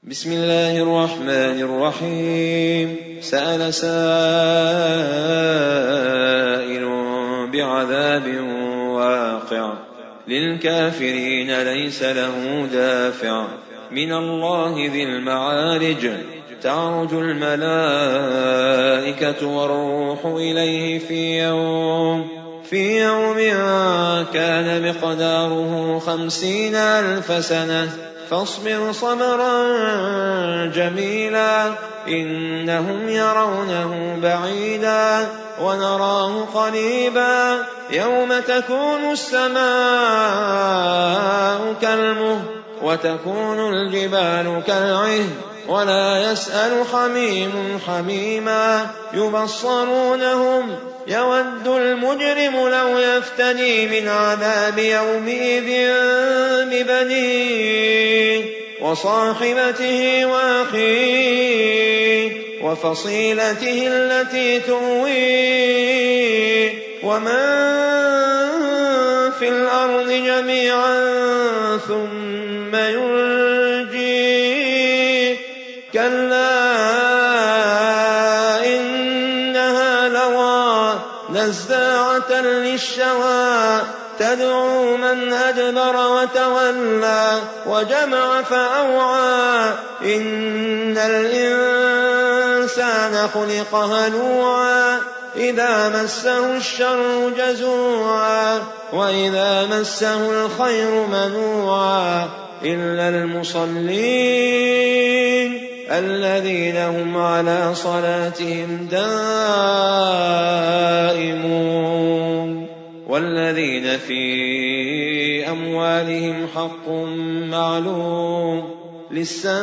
بسم الله الرحمن الرحيم. سأل سائل بعذاب واقع للكافرين ليس له دافع من الله ذي المعارج. تعرج الملائكة والروح إليه في يوم كان مقداره 50,000 سنة فاصبر صبرا جميلا إنهم يرونه بعيدا ونراه قريبا يوم تكون السماء كالمهل وتكون الجبال كالعهن ولا يسأل حميم حميما يبصرونهم يود المجرم لو يفتدي من عذاب يومئذ ببنيه وصاحبته وأخيه وفصيلته التي تؤويه ومن في الأرض جميعا ثم ينجيه كلا إنها لظى نزاعة للشوى تدعو من أدبر وتولى وجمع فأوعى إن الإنسان خلق هلوعا إذا مسه الشر جزوعا وإذا مسه الخير منوعا إلا المصلين الذين هم على صلاتهم دائمون والذين في أموالهم حق معلوم للسائل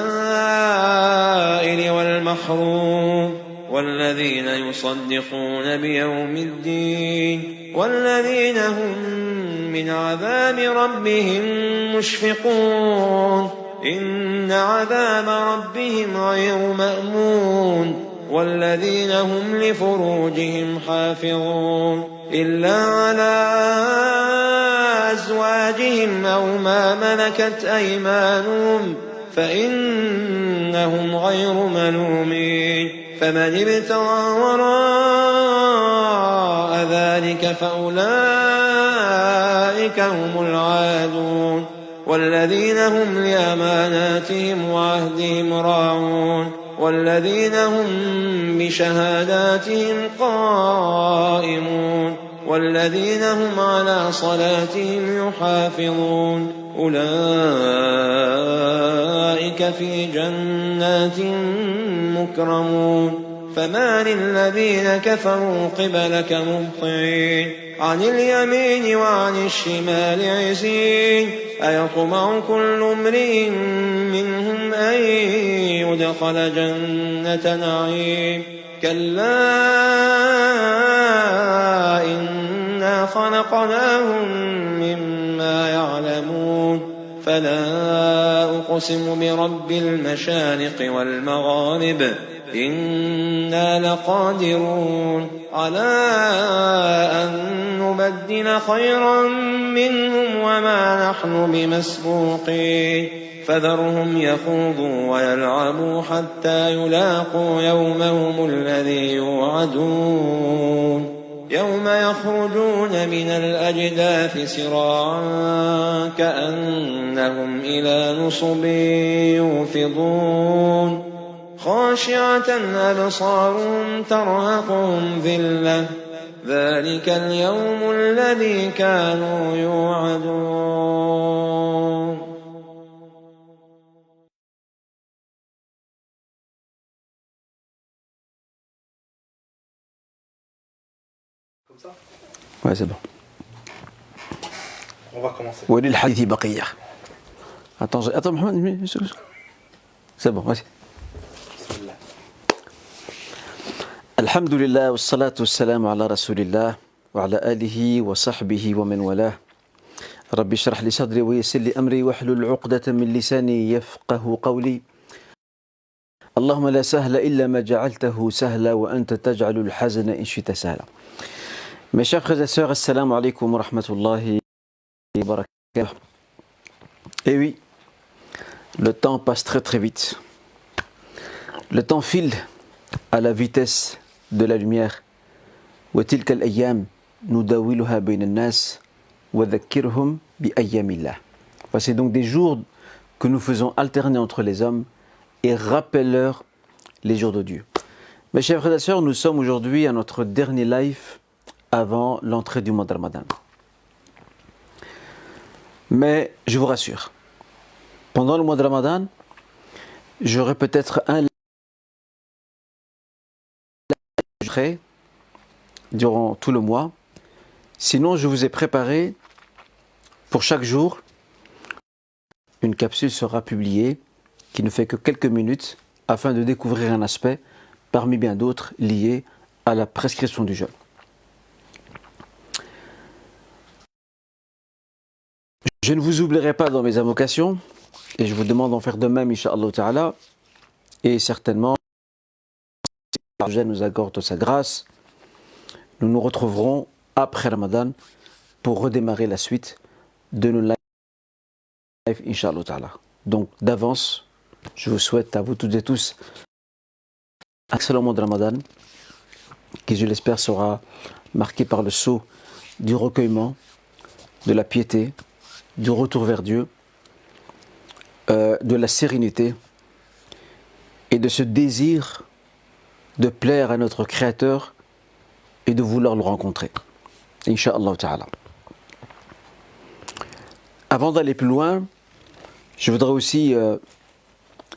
والمحروم والذين يصدقون بيوم الدين والذين هم من عذاب ربهم مشفقون إن عذاب ربهم غير مأمون والذين هم لفروجهم حافظون إلا على أزواجهم أو ما ملكت أيمانهم فإنهم غير ملومين فمن ابتغى وراء ذلك فأولئك هم العادون والذين هم لأماناتهم وعهدهم راعون والذين هم بشهاداتهم قائمون والذين هم على صلاتهم يحافظون أولئك في جنات مكرمون فما للذين كفروا قبلك مهطعين عن اليمين وعن الشمال عزين أيطمع كل امرئ منهم أن يدخل جنة نعيم كلا إنا خلقناهم مما يعلمون فلا أقسم برب المشارق والمغارب إنا لقادرون على أن نبدل خيرا منهم وما نحن بمسبوقين فذرهم يخوضوا ويلعبوا حتى يلاقوا يومهم الذي يوعدون يوم يخرجون من الأجداث سراعا كأنهم إلى نصب يوفضون خاشعة أبصارهم ترهقهم ذلة ذلك اليوم الذي كانوا يوعدون. Ouais, c'est bon. On va commencer. وللحديث بقية. Attends Mohamed, c'est bon, vas-y. الحمد لله والصلاة والسلام على رسول الله وعلى آله وصحبه ومن والاه. رب اشرح لي صدري ويسر لي أمري واحلل عقدة من لساني يفقه قولي. اللهم لا سهل إلا ما جعلته سهلا وأنت تجعل الحزن إن شئت سهلا. Mes chers frères et sœurs, assalamu alaikum wa rahmatullahi wa barakatuh. Et oui, le temps passe très très vite. Le temps file à la vitesse de la lumière. وتلك الأيام نداولها بين الناس وذكرهم بأيام الله. C'est donc des jours que nous faisons alterner entre les hommes et rappelle-leur les jours de Dieu. Mes chers frères et sœurs, nous sommes aujourd'hui à notre dernier live avant l'entrée du mois de Ramadan. Mais je vous rassure, pendant le mois de Ramadan, j'aurai peut-être un live durant tout le mois. Sinon, je vous ai préparé pour chaque jour, une capsule sera publiée qui ne fait que quelques minutes afin de découvrir un aspect parmi bien d'autres liés à la prescription du jeûne. Je ne vous oublierai pas dans mes invocations et je vous demande d'en faire de même, Inch'Allah Ta'ala. Et certainement, si Allah nous accorde sa grâce, nous nous retrouverons après Ramadan pour redémarrer la suite de nos lives, Inch'Allah Ta'ala. Donc d'avance, je vous souhaite à vous toutes et tous un excellent mois de Ramadan qui, je l'espère, sera marqué par le sceau du recueillement, de la piété, du retour vers Dieu, de la sérénité et de ce désir de plaire à notre Créateur et de vouloir le rencontrer. Inch'Allah Ta'ala. Avant d'aller plus loin, je voudrais aussi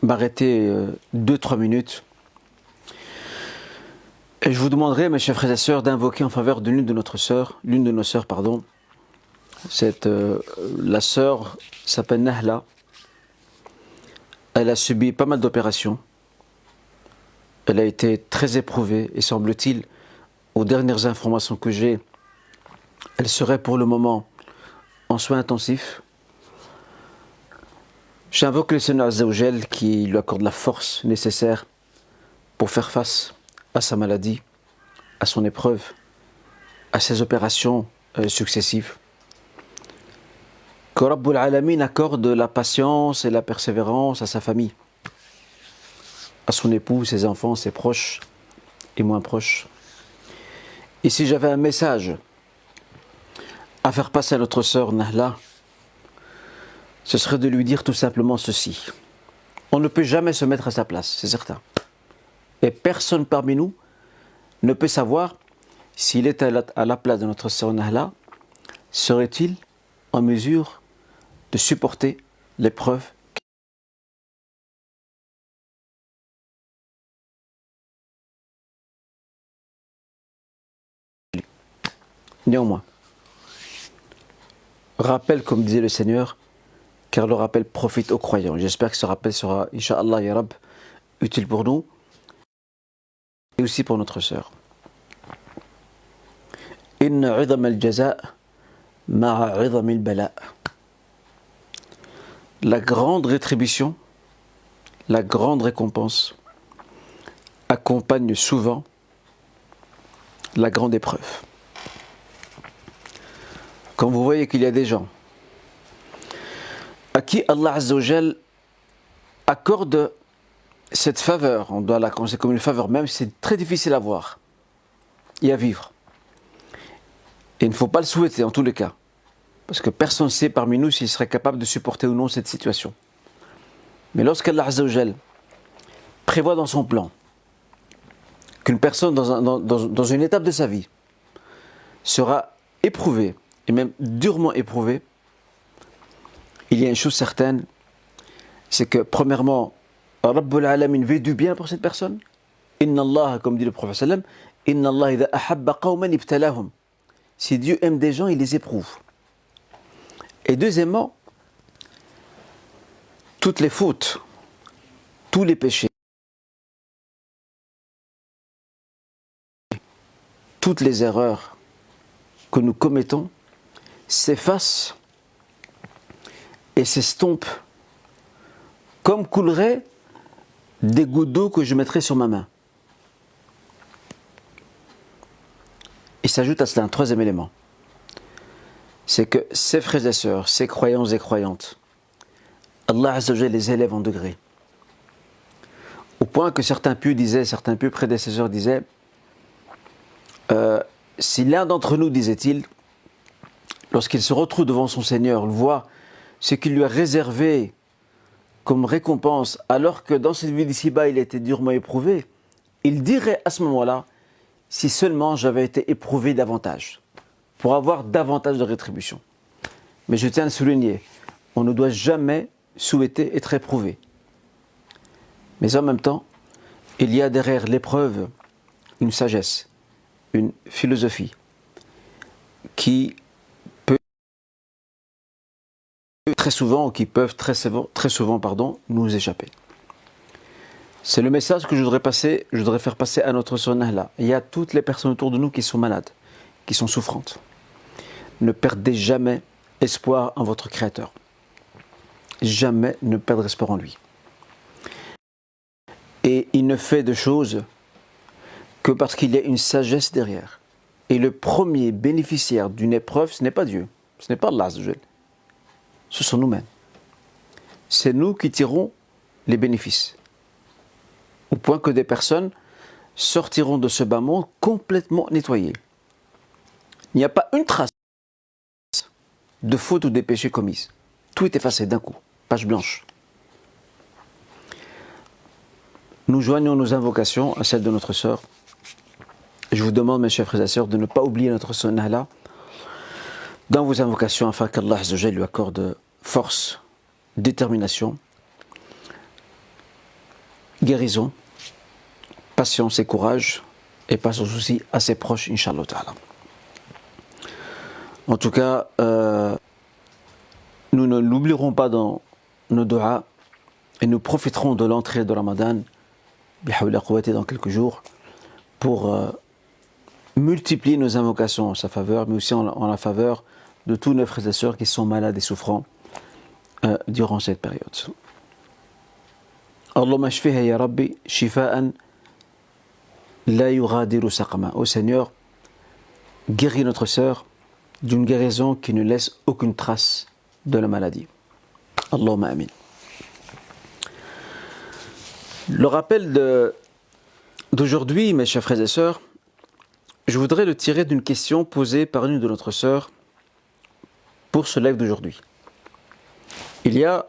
m'arrêter 2-3 minutes. Et je vous demanderai, mes chers frères et sœurs, d'invoquer en faveur de l'une de nos sœurs. La sœur s'appelle Nahla. Elle a subi pas mal d'opérations. Elle a été très éprouvée et semble-t-il, aux dernières informations que j'ai, elle serait pour le moment en soins intensifs. J'invoque le Seigneur Azza wa Jal qui lui accorde la force nécessaire pour faire face à sa maladie, à son épreuve, à ses opérations successives. Que Rabbul Alamin accorde la patience et la persévérance à sa famille, à son époux, ses enfants, ses proches et moins proches. Et si j'avais un message à faire passer à notre sœur Nahla, ce serait de lui dire tout simplement ceci. On ne peut jamais se mettre à sa place, c'est certain. Et personne parmi nous ne peut savoir s'il est à la place de notre sœur Nahla, serait-il en mesure de supporter l'épreuve. Néanmoins, rappel comme disait le Seigneur, car le rappel profite aux croyants. J'espère que ce rappel sera, Inch'Allah, Ya Rab, utile pour nous et aussi pour notre sœur. Inna 'idham al-jaza' ma'a 'idham al-bala'. La grande rétribution, la grande récompense accompagne souvent la grande épreuve. Quand vous voyez qu'il y a des gens à qui Allah Azza wa Jal accorde cette faveur, on doit la considérer comme une faveur, même si c'est très difficile à voir et à vivre. Et il ne faut pas le souhaiter en tous les cas, parce que personne ne sait parmi nous s'il serait capable de supporter ou non cette situation. Mais lorsqu'Allah Azza wa Jal prévoit dans son plan qu'une personne dans une étape de sa vie sera éprouvée, et même durement éprouvée, il y a une chose certaine, c'est que premièrement, Rabbul Alamin veut du bien pour cette personne. Inna Allah, comme dit le prophète sallam, Inna Allah idha ahabba qawman ibtalahum. Si Dieu aime des gens, il les éprouve. Et deuxièmement, toutes les fautes, tous les péchés, toutes les erreurs que nous commettons s'effacent et s'estompent comme couleraient des gouttes d'eau que je mettrais sur ma main. Il s'ajoute à cela un troisième élément. C'est que ces frères et sœurs, ces croyants et croyantes, Allah Azza wa Jalla les élève en degrés. Au point que certains pieux prédécesseurs disaient, si l'un d'entre nous, disait-il, lorsqu'il se retrouve devant son Seigneur, voit ce qu'il lui a réservé comme récompense, alors que dans cette vie d'ici-bas, il était durement éprouvé, il dirait à ce moment-là, si seulement j'avais été éprouvé davantage, pour avoir davantage de rétribution. Mais je tiens à le souligner, on ne doit jamais souhaiter être éprouvé. Mais en même temps, il y a derrière l'épreuve une sagesse, une philosophie qui peut très souvent, ou qui peuvent très souvent, nous échapper. C'est le message que je voudrais faire passer à notre sœur Nahla. Il y a toutes les personnes autour de nous qui sont malades, qui sont souffrantes. Ne perdez jamais espoir en votre Créateur. Jamais ne perdre espoir en lui. Et il ne fait de choses que parce qu'il y a une sagesse derrière. Et le premier bénéficiaire d'une épreuve, ce n'est pas Dieu, ce n'est pas Allah Azza wa Jal. Ce sont nous-mêmes. C'est nous qui tirons les bénéfices. Au point que des personnes sortiront de ce bas monde complètement nettoyées. Il n'y a pas une trace de faute ou des péchés commises. Tout est effacé d'un coup, page blanche. Nous joignons nos invocations à celles de notre sœur. Je vous demande, mes chers frères et sœurs, de ne pas oublier notre sœur Nahla dans vos invocations, afin qu'Allah Azza wa Jal lui accorde force, détermination, guérison, patience et courage, et patience aussi à ses proches, Inch'Allah Ta'ala. En tout cas, nous ne l'oublierons pas dans nos du'as, et nous profiterons de l'entrée de Ramadan, dans quelques jours, pour multiplier nos invocations en sa faveur, mais aussi en la faveur de tous nos frères et sœurs qui sont malades et souffrants durant cette période. Allahumma shfiha ya Rabbi shifa'an la yughadiru saqama. Ô Seigneur, guéris notre sœur d'une guérison qui ne laisse aucune trace de la maladie. Allahumma amin. Le rappel d'aujourd'hui, mes chers frères et sœurs, je voudrais le tirer d'une question posée par une de notre sœur pour ce live d'aujourd'hui. Il y a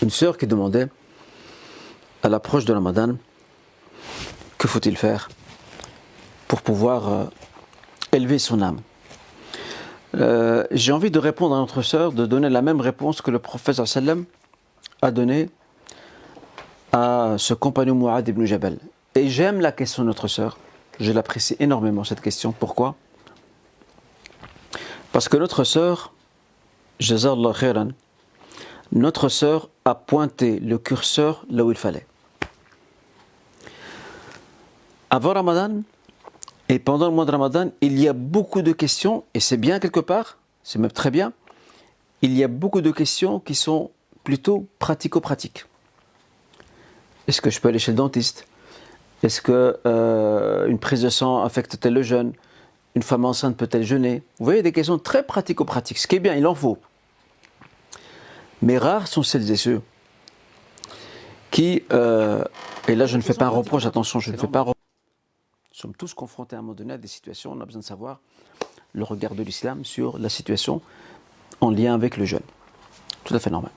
une sœur qui demandait, à l'approche de Ramadan, que faut-il faire pour pouvoir élever son âme. J'ai envie de répondre à notre sœur, de donner la même réponse que le prophète sallam a donnée à ce compagnon Mu'adh ibn Jabal. Et j'aime la question de notre sœur, je l'apprécie énormément cette question. Pourquoi ? Parce que notre sœur, Jazallah khairan, notre sœur a pointé le curseur là où il fallait. Avant Ramadan et pendant le mois de Ramadan, il y a beaucoup de questions, et c'est bien quelque part, c'est même très bien, il y a beaucoup de questions qui sont plutôt pratico-pratiques. Est-ce que je peux aller chez le dentiste ? Est-ce que une prise de sang affecte-t-elle le jeûne ? Une femme enceinte peut-elle jeûner ? Vous voyez, des questions très pratico-pratiques. Ce qui est bien, il en faut. Mais rares sont celles et ceux qui, et là je ne fais pas un reproche, attention, je ne fais pas un reproche. Nous sommes tous confrontés à un moment donné à des situations, on a besoin de savoir le regard de l'islam sur la situation en lien avec le jeûne. Tout à fait normal.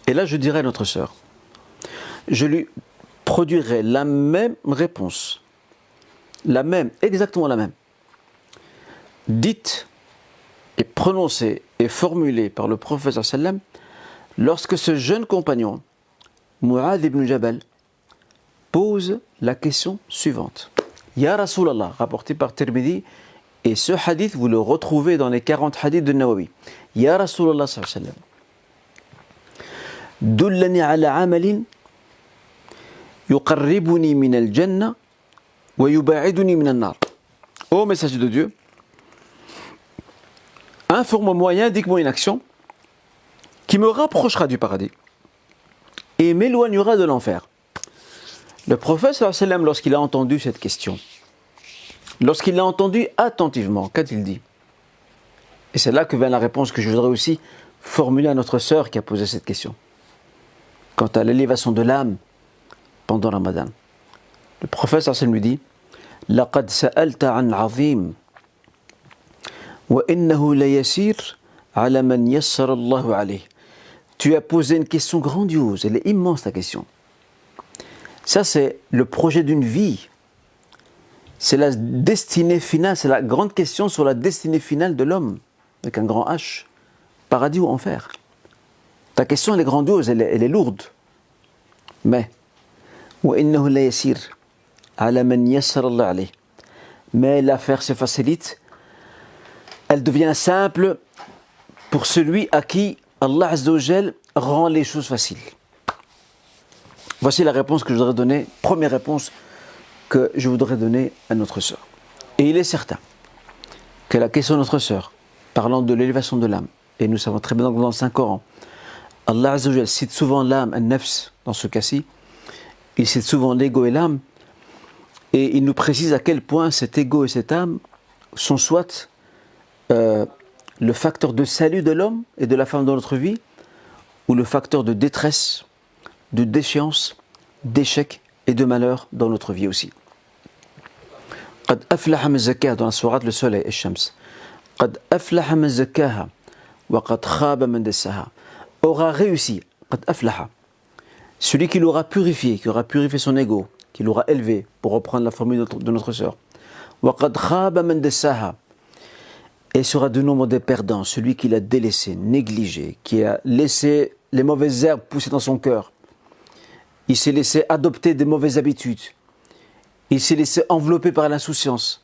Et là je dirais à notre sœur, je lui produirai la même réponse, exactement la même, dite et prononcée et formulée par le prophète sallam lorsque ce jeune compagnon, Mu'adh ibn Jabal, pose la question suivante. Ya Rasulallah, rapporté par Tirmidhi, et ce hadith vous le retrouvez dans les 40 hadiths de Nawawi. Ya Rasulallah sallallahu alayhi wa sallam, dullani ala amalin yuqarribuni min al-jannah wa yuba'iduni min al-nar. Ô messager de Dieu, informe-moi et indique-moi une action qui me rapprochera du paradis et m'éloignera de l'enfer. Le prophète sallallahu alayhi wa sallam, lorsqu'il a entendu cette question, lorsqu'il l'a entendu attentivement, qu'a-t-il dit ? Et c'est là que vient la réponse que je voudrais aussi formuler à notre sœur qui a posé cette question. Quant à l'élévation de l'âme pendant Ramadan. Le prophète sallam lui dit لقد سألت عن عظيم وإنه ليسير على من يسر الله عليه. Tu as posé une question grandiose, elle est immense ta question. Ça c'est le projet d'une vie. C'est la destinée finale, c'est la grande question sur la destinée finale de l'homme, avec un grand H, paradis ou enfer. Ta question elle est grandiose, elle est lourde. Mais وإنه ليسير على من يسر الله عليه. Mais l'affaire se facilite, elle devient simple pour celui à qui Allah Azza wa Jal rend les choses faciles. Voici la réponse que je voudrais donner, première réponse que je voudrais donner à notre sœur. Et il est certain que la question de notre sœur, parlant de l'élévation de l'âme, et nous savons très bien que dans le Saint-Coran, Allah Azza wa Jal cite souvent l'âme, al-nafs, dans ce cas-ci, il cite souvent l'ego et l'âme, et il nous précise à quel point cet ego et cette âme sont soit le facteur de salut de l'homme et de la femme dans notre vie, ou le facteur de détresse, de déchéance, d'échec et de malheur dans notre vie aussi. قد أفلح من زكاها dans la sourate le soleil et Shams. قد أفلح من زكاها وقد خاب من دساها. Aura réussi. قد أفلح. Celui qui l'aura purifié, qui aura purifié son ego, qui l'aura élevé, pour reprendre la formule de notre sœur. وقد خاب من دساها. Et sera du nombre des perdants, celui qui l'a délaissé, négligé, qui a laissé les mauvaises herbes pousser dans son cœur. Il s'est laissé adopter des mauvaises habitudes. Il s'est laissé envelopper par l'insouciance.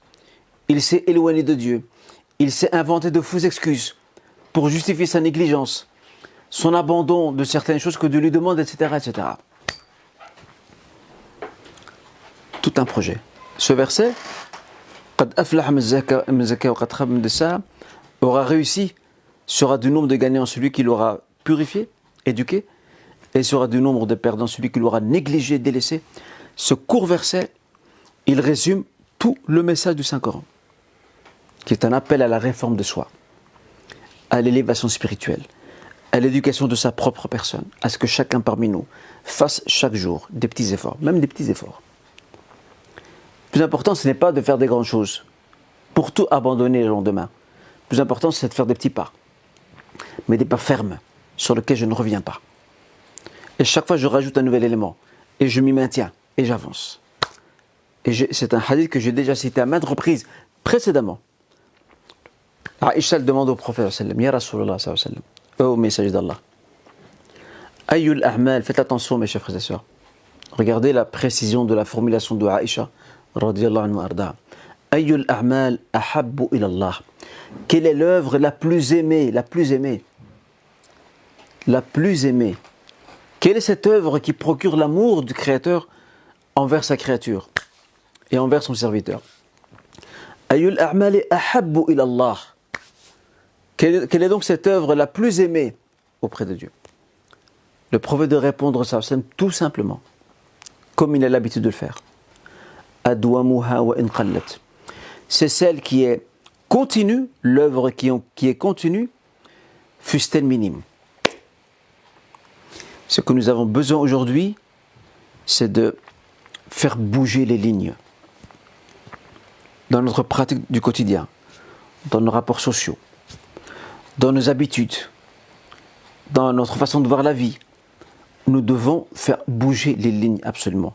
Il s'est éloigné de Dieu. Il s'est inventé de fausses excuses pour justifier sa négligence, son abandon de certaines choses que Dieu lui demande, etc., etc. Tout un projet. Ce verset, قد أفلح من زكاها وقد خاب من دساها, aura réussi, sera du nombre de gagnants celui qui l'aura purifié, éduqué, et sera du nombre de perdants celui qui l'aura négligé, délaissé. Ce court verset, il résume tout le message du Saint-Coran, qui est un appel à la réforme de soi, à l'élévation spirituelle, à l'éducation de sa propre personne, à ce que chacun parmi nous fasse chaque jour des petits efforts, même des petits efforts. Le plus important, ce n'est pas de faire des grandes choses, pour tout abandonner le lendemain. Le plus important, c'est de faire des petits pas, mais des pas fermes, sur lesquels je ne reviens pas. Et chaque fois, je rajoute un nouvel élément, et je m'y maintiens, et j'avance. Et c'est un hadith que j'ai déjà cité à maintes reprises, précédemment. Aïcha demande au prophète, Ya Rasulallah, ô messager d'Allah, Ayyul A'mal, faites attention mes chers frères et sœurs. Regardez la précision de la formulation de Aïcha, radiyallahu anhu arda. Ayyul A'mal ahabbu ila Allah. Quelle est l'œuvre la plus aimée, la plus aimée? La plus aimée. Quelle est cette œuvre qui procure l'amour du Créateur envers sa créature et envers son serviteur? Ayyul A'mal ahabbu ila Allah. Quelle est donc cette œuvre la plus aimée auprès de Dieu? Le prophète de répondre ça, tout simplement, comme il a l'habitude de le faire. Adwamuha wa in qallat. C'est celle qui est continue, l'œuvre qui est continue, fût-elle minime. Ce que nous avons besoin aujourd'hui, c'est de faire bouger les lignes dans notre pratique du quotidien, dans nos rapports sociaux, dans nos habitudes, dans notre façon de voir la vie. Nous devons faire bouger les lignes absolument.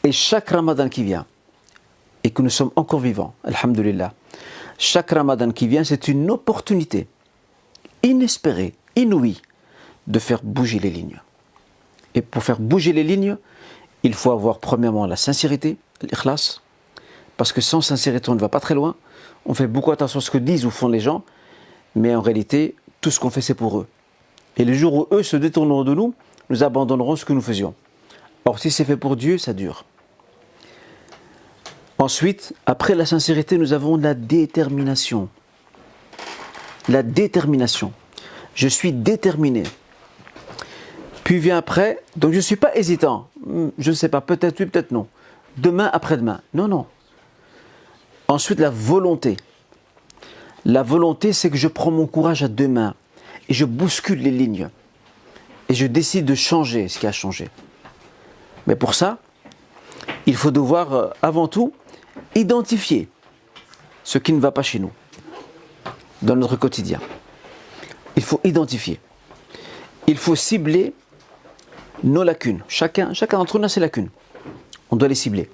Et chaque Ramadan qui vient, et que nous sommes encore vivants, alhamdulillah, chaque Ramadan qui vient, c'est une opportunité inespérée, inouïe, de faire bouger les lignes. Et pour faire bouger les lignes, il faut avoir premièrement la sincérité, l'ikhlas, parce que sans sincérité, on ne va pas très loin. On fait beaucoup attention à ce que disent ou font les gens, mais en réalité, tout ce qu'on fait, c'est pour eux. Et le jour où eux se détourneront de nous, nous abandonnerons ce que nous faisions. Or, si c'est fait pour Dieu, ça dure. Ensuite, après la sincérité, nous avons la détermination. La détermination. Je suis déterminé. Puis vient après, donc je ne suis pas hésitant. Je ne sais pas, peut-être oui, peut-être non. Demain, après-demain. Non, non. Ensuite, la volonté. La volonté, c'est que je prends mon courage à deux mains et je bouscule les lignes. Et je décide de changer ce qui a changé. Mais pour ça, il faut devoir avant tout identifier ce qui ne va pas chez nous, dans notre quotidien. Il faut identifier. Il faut cibler nos lacunes. Chacun d'entre nous a ses lacunes. On doit les cibler.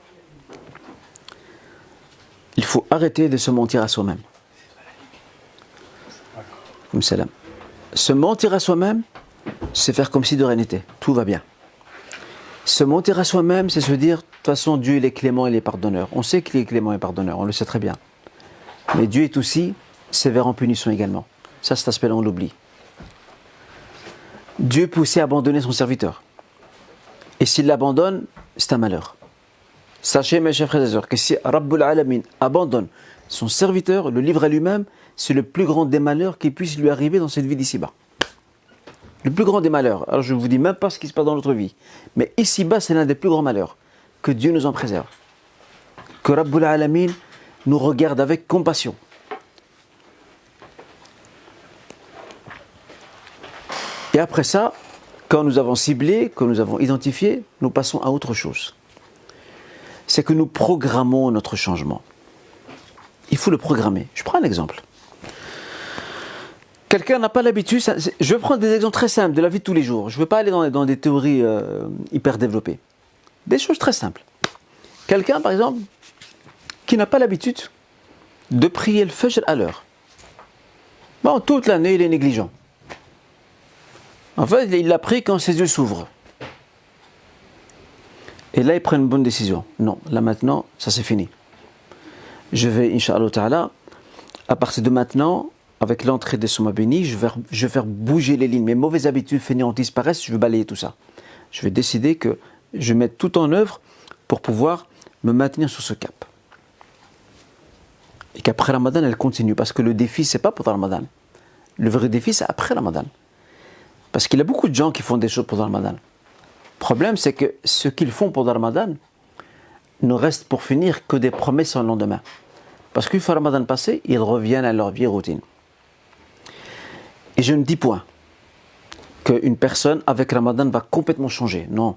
Il faut arrêter de se mentir à soi-même. Se mentir à soi-même, c'est faire comme si de rien n'était. Tout va bien. Se mentir à soi-même, c'est se dire, de toute façon, Dieu il est clément, il est pardonneur. On sait qu'il est clément et pardonneur, on le sait très bien. Mais Dieu est aussi sévère en punition également. Ça, cet aspect-là, on l'oublie. Dieu peut aussi abandonner son serviteur. Et s'il l'abandonne, c'est un malheur. Sachez, mes chers frères et sœurs, que si Rabbul Alamin abandonne son serviteur, le livre à lui-même, c'est le plus grand des malheurs qui puisse lui arriver dans cette vie d'ici-bas. Le plus grand des malheurs. Alors je ne vous dis même pas ce qui se passe dans notre vie. Mais ici-bas, c'est l'un des plus grands malheurs. Que Dieu nous en préserve. Que Rabbul Alamin nous regarde avec compassion. Et après ça, quand nous avons ciblé, quand nous avons identifié, nous passons à autre chose. C'est que nous programmons notre changement. Il faut le programmer. Je prends un exemple. Quelqu'un n'a pas l'habitude, je vais prendre des exemples très simples de la vie de tous les jours. Je ne veux pas aller dans des théories hyper développées. Des choses très simples. Quelqu'un, par exemple, qui n'a pas l'habitude de prier le Fajr à l'heure. Bon, toute l'année, il est négligent. En fait, il l'a pris quand ses yeux s'ouvrent. Et là, il prend une bonne décision. Non, là maintenant, ça c'est fini. Je vais, Inch'Allah Ta'ala, à partir de maintenant, avec l'entrée des mois bénis, je vais faire bouger les lignes. Mes mauvaises habitudes fainéantes disparaissent, je vais balayer tout ça. Je vais décider que je mets tout en œuvre pour pouvoir me maintenir sur ce cap. Et qu'après Ramadan, elle continue. Parce que le défi, c'est pas pendant Ramadan. Le vrai défi, c'est après Ramadan. Parce qu'il y a beaucoup de gens qui font des choses pendant Ramadan. Le problème, c'est que ce qu'ils font pendant Ramadan ne reste pour finir que des promesses en lendemain. Parce qu'une fois Ramadan passé, ils reviennent à leur vie routine. Et je ne dis point qu'une personne avec Ramadan va complètement changer. Non.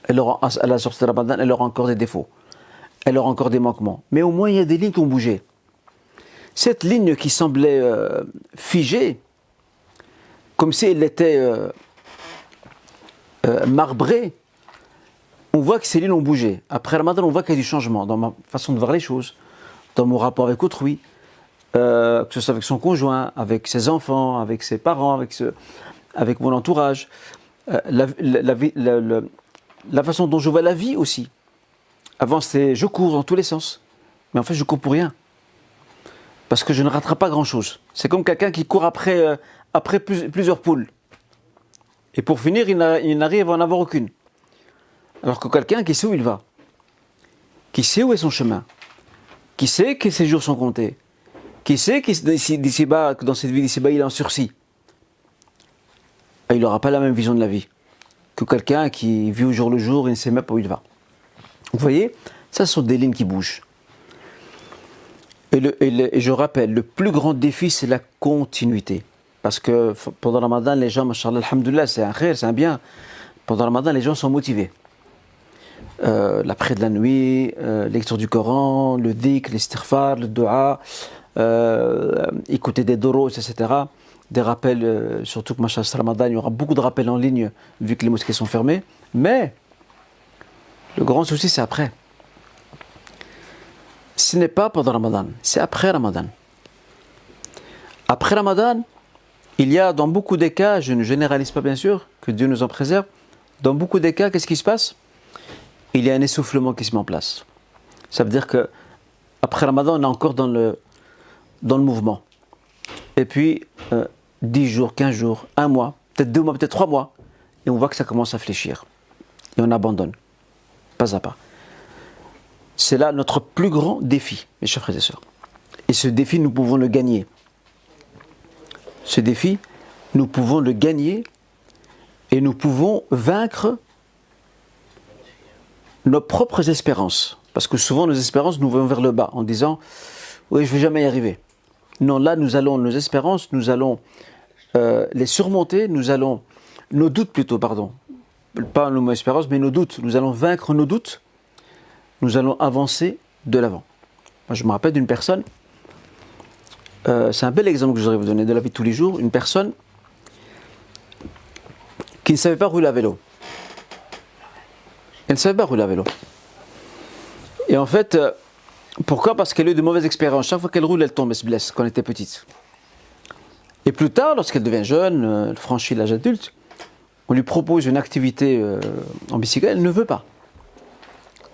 Elle aura, à la sortie de Ramadan, elle aura encore des défauts. Elle aura encore des manquements. Mais au moins, il y a des lignes qui ont bougé. Cette ligne qui semblait figée, comme si elle était marbrée, on voit que ces lignes ont bougé. Après Ramadan, on voit qu'il y a du changement dans ma façon de voir les choses, dans mon rapport avec autrui, que ce soit avec son conjoint, avec ses enfants, avec ses parents, avec mon entourage, la façon dont je vois la vie aussi. Avant, c'était je cours dans tous les sens, mais en fait, je cours pour rien. Parce que je ne raterai pas grand-chose. C'est comme quelqu'un qui court après plusieurs poules. Et pour finir, il n'arrive à en avoir aucune. Alors que quelqu'un qui sait où il va, qui sait où est son chemin, qui sait que ses jours sont comptés, qui sait que dans cette vie d'ici-bas, il est en sursis, il n'aura pas la même vision de la vie que quelqu'un qui vit au jour le jour et ne sait même pas où il va. Vous voyez, ça ce sont des lignes qui bougent. Et je rappelle, le plus grand défi, c'est la continuité. Parce que pendant le Ramadan, les gens, machallah, alhamdoulilah, c'est un khair, c'est un bien. Pendant le Ramadan, les gens sont motivés. La prière de la nuit, lecture du Coran, le dhikr, l'istighfar, le dua, écouter des doros, etc. Des rappels, surtout que machallah, ce Ramadan, il y aura beaucoup de rappels en ligne, vu que les mosquées sont fermées. Mais, le grand souci, c'est après. Ce n'est pas pendant Ramadan, c'est après Ramadan. Après Ramadan, il y a dans beaucoup des cas, je ne généralise pas bien sûr, que Dieu nous en préserve, dans beaucoup des cas, qu'est-ce qui se passe? Il y a un essoufflement qui se met en place. Ça veut dire que après Ramadan, on est encore dans le mouvement. Et puis, 10 jours, 15 jours, 1 mois, peut-être 2 mois, peut-être 3 mois, et on voit que ça commence à fléchir. Et on abandonne, pas à pas. C'est là notre plus grand défi, mes chers frères et sœurs. Et ce défi, nous pouvons le gagner. Ce défi, nous pouvons le gagner et nous pouvons vaincre nos propres espérances. Parce que souvent, nos espérances nous vont vers le bas en disant « Oui, je ne vais jamais y arriver ». Non, là, nous allons, nos espérances, nous allons les surmonter, nos doutes plutôt, pardon. Pas nos espérances, mais nos doutes. Nous allons vaincre nos doutes nous allons avancer de l'avant. Moi, je me rappelle d'une personne, c'est un bel exemple que je voudrais vous donner de la vie de tous les jours, une personne qui ne savait pas rouler à vélo. Elle ne savait pas rouler à vélo. Et en fait, pourquoi? Parce qu'elle a eu de mauvaises expériences. Chaque fois qu'elle roule, elle tombe, elle se blesse quand elle était petite. Et plus tard, lorsqu'elle devient jeune, elle franchit l'âge adulte, on lui propose une activité en bicyclette, elle ne veut pas.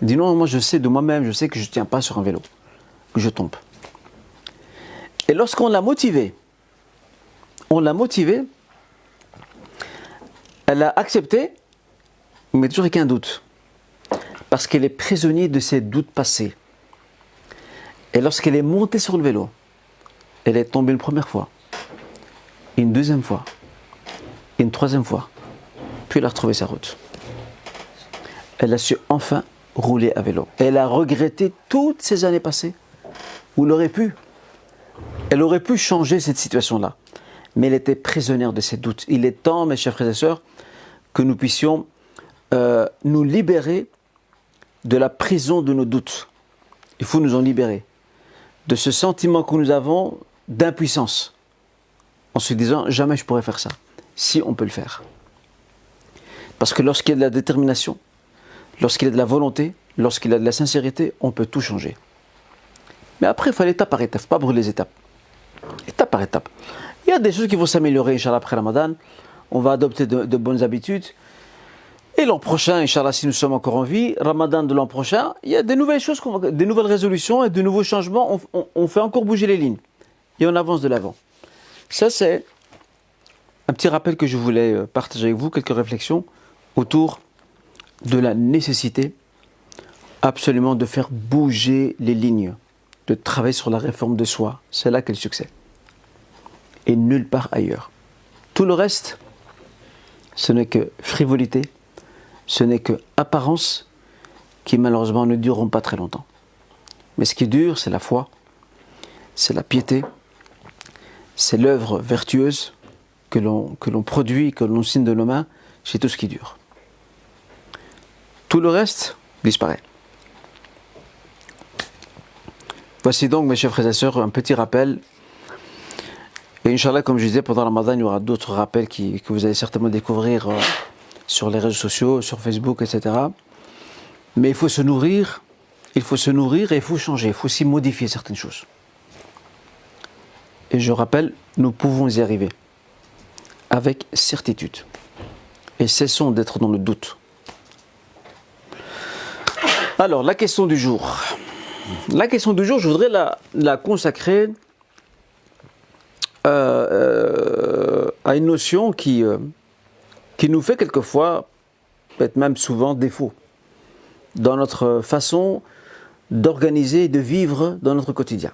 Elle dit non, moi je sais de moi-même, je sais que je ne tiens pas sur un vélo, que je tombe. Et lorsqu'on l'a motivée, elle a accepté, mais toujours avec un doute. Parce qu'elle est prisonnière de ses doutes passés. Et lorsqu'elle est montée sur le vélo, elle est tombée une première fois, une deuxième fois, une troisième fois, puis elle a retrouvé sa route. Elle a su enfin rouler à vélo. Elle a regretté toutes ces années passées où elle aurait pu changer cette situation-là. Mais elle était prisonnière de ses doutes. Il est temps, mes chers frères et sœurs, que nous puissions nous libérer de la prison de nos doutes. Il faut nous en libérer. De ce sentiment que nous avons d'impuissance. En se disant, jamais je pourrais faire ça. Si on peut le faire. Parce que lorsqu'il y a de la détermination, lorsqu'il y a de la volonté, lorsqu'il y a de la sincérité, on peut tout changer. Mais après, il faut aller étape par étape, il ne faut pas brûler les étapes. Étape par étape. Il y a des choses qui vont s'améliorer, Inch'Allah, après Ramadan. On va adopter de bonnes habitudes. Et l'an prochain, Inch'Allah, si nous sommes encore en vie, Ramadan de l'an prochain, il y a des nouvelles choses, des nouvelles résolutions et de nouveaux changements. On fait encore bouger les lignes. Et on avance de l'avant. Ça, c'est un petit rappel que je voulais partager avec vous, quelques réflexions autour de la nécessité absolument de faire bouger les lignes, de travailler sur la réforme de soi. C'est là qu'est le succès. Et nulle part ailleurs. Tout le reste, ce n'est que frivolité, ce n'est que apparence qui malheureusement ne dureront pas très longtemps. Mais ce qui dure, c'est la foi, c'est la piété, c'est l'œuvre vertueuse que l'on produit, que l'on signe de nos mains, c'est tout ce qui dure. Tout le reste disparaît. Voici donc, mes chers frères et sœurs, un petit rappel. Et Inch'Allah, comme je disais, pendant Ramadan, il y aura d'autres rappels que vous allez certainement découvrir sur les réseaux sociaux, sur Facebook, etc. Mais il faut se nourrir et il faut changer, il faut aussi modifier certaines choses. Et je rappelle, nous pouvons y arriver avec certitude. Et cessons d'être dans le doute. Alors, la question du jour. La question du jour, je voudrais la consacrer à une notion qui nous fait quelquefois, peut-être même souvent, défaut dans notre façon d'organiser et de vivre dans notre quotidien.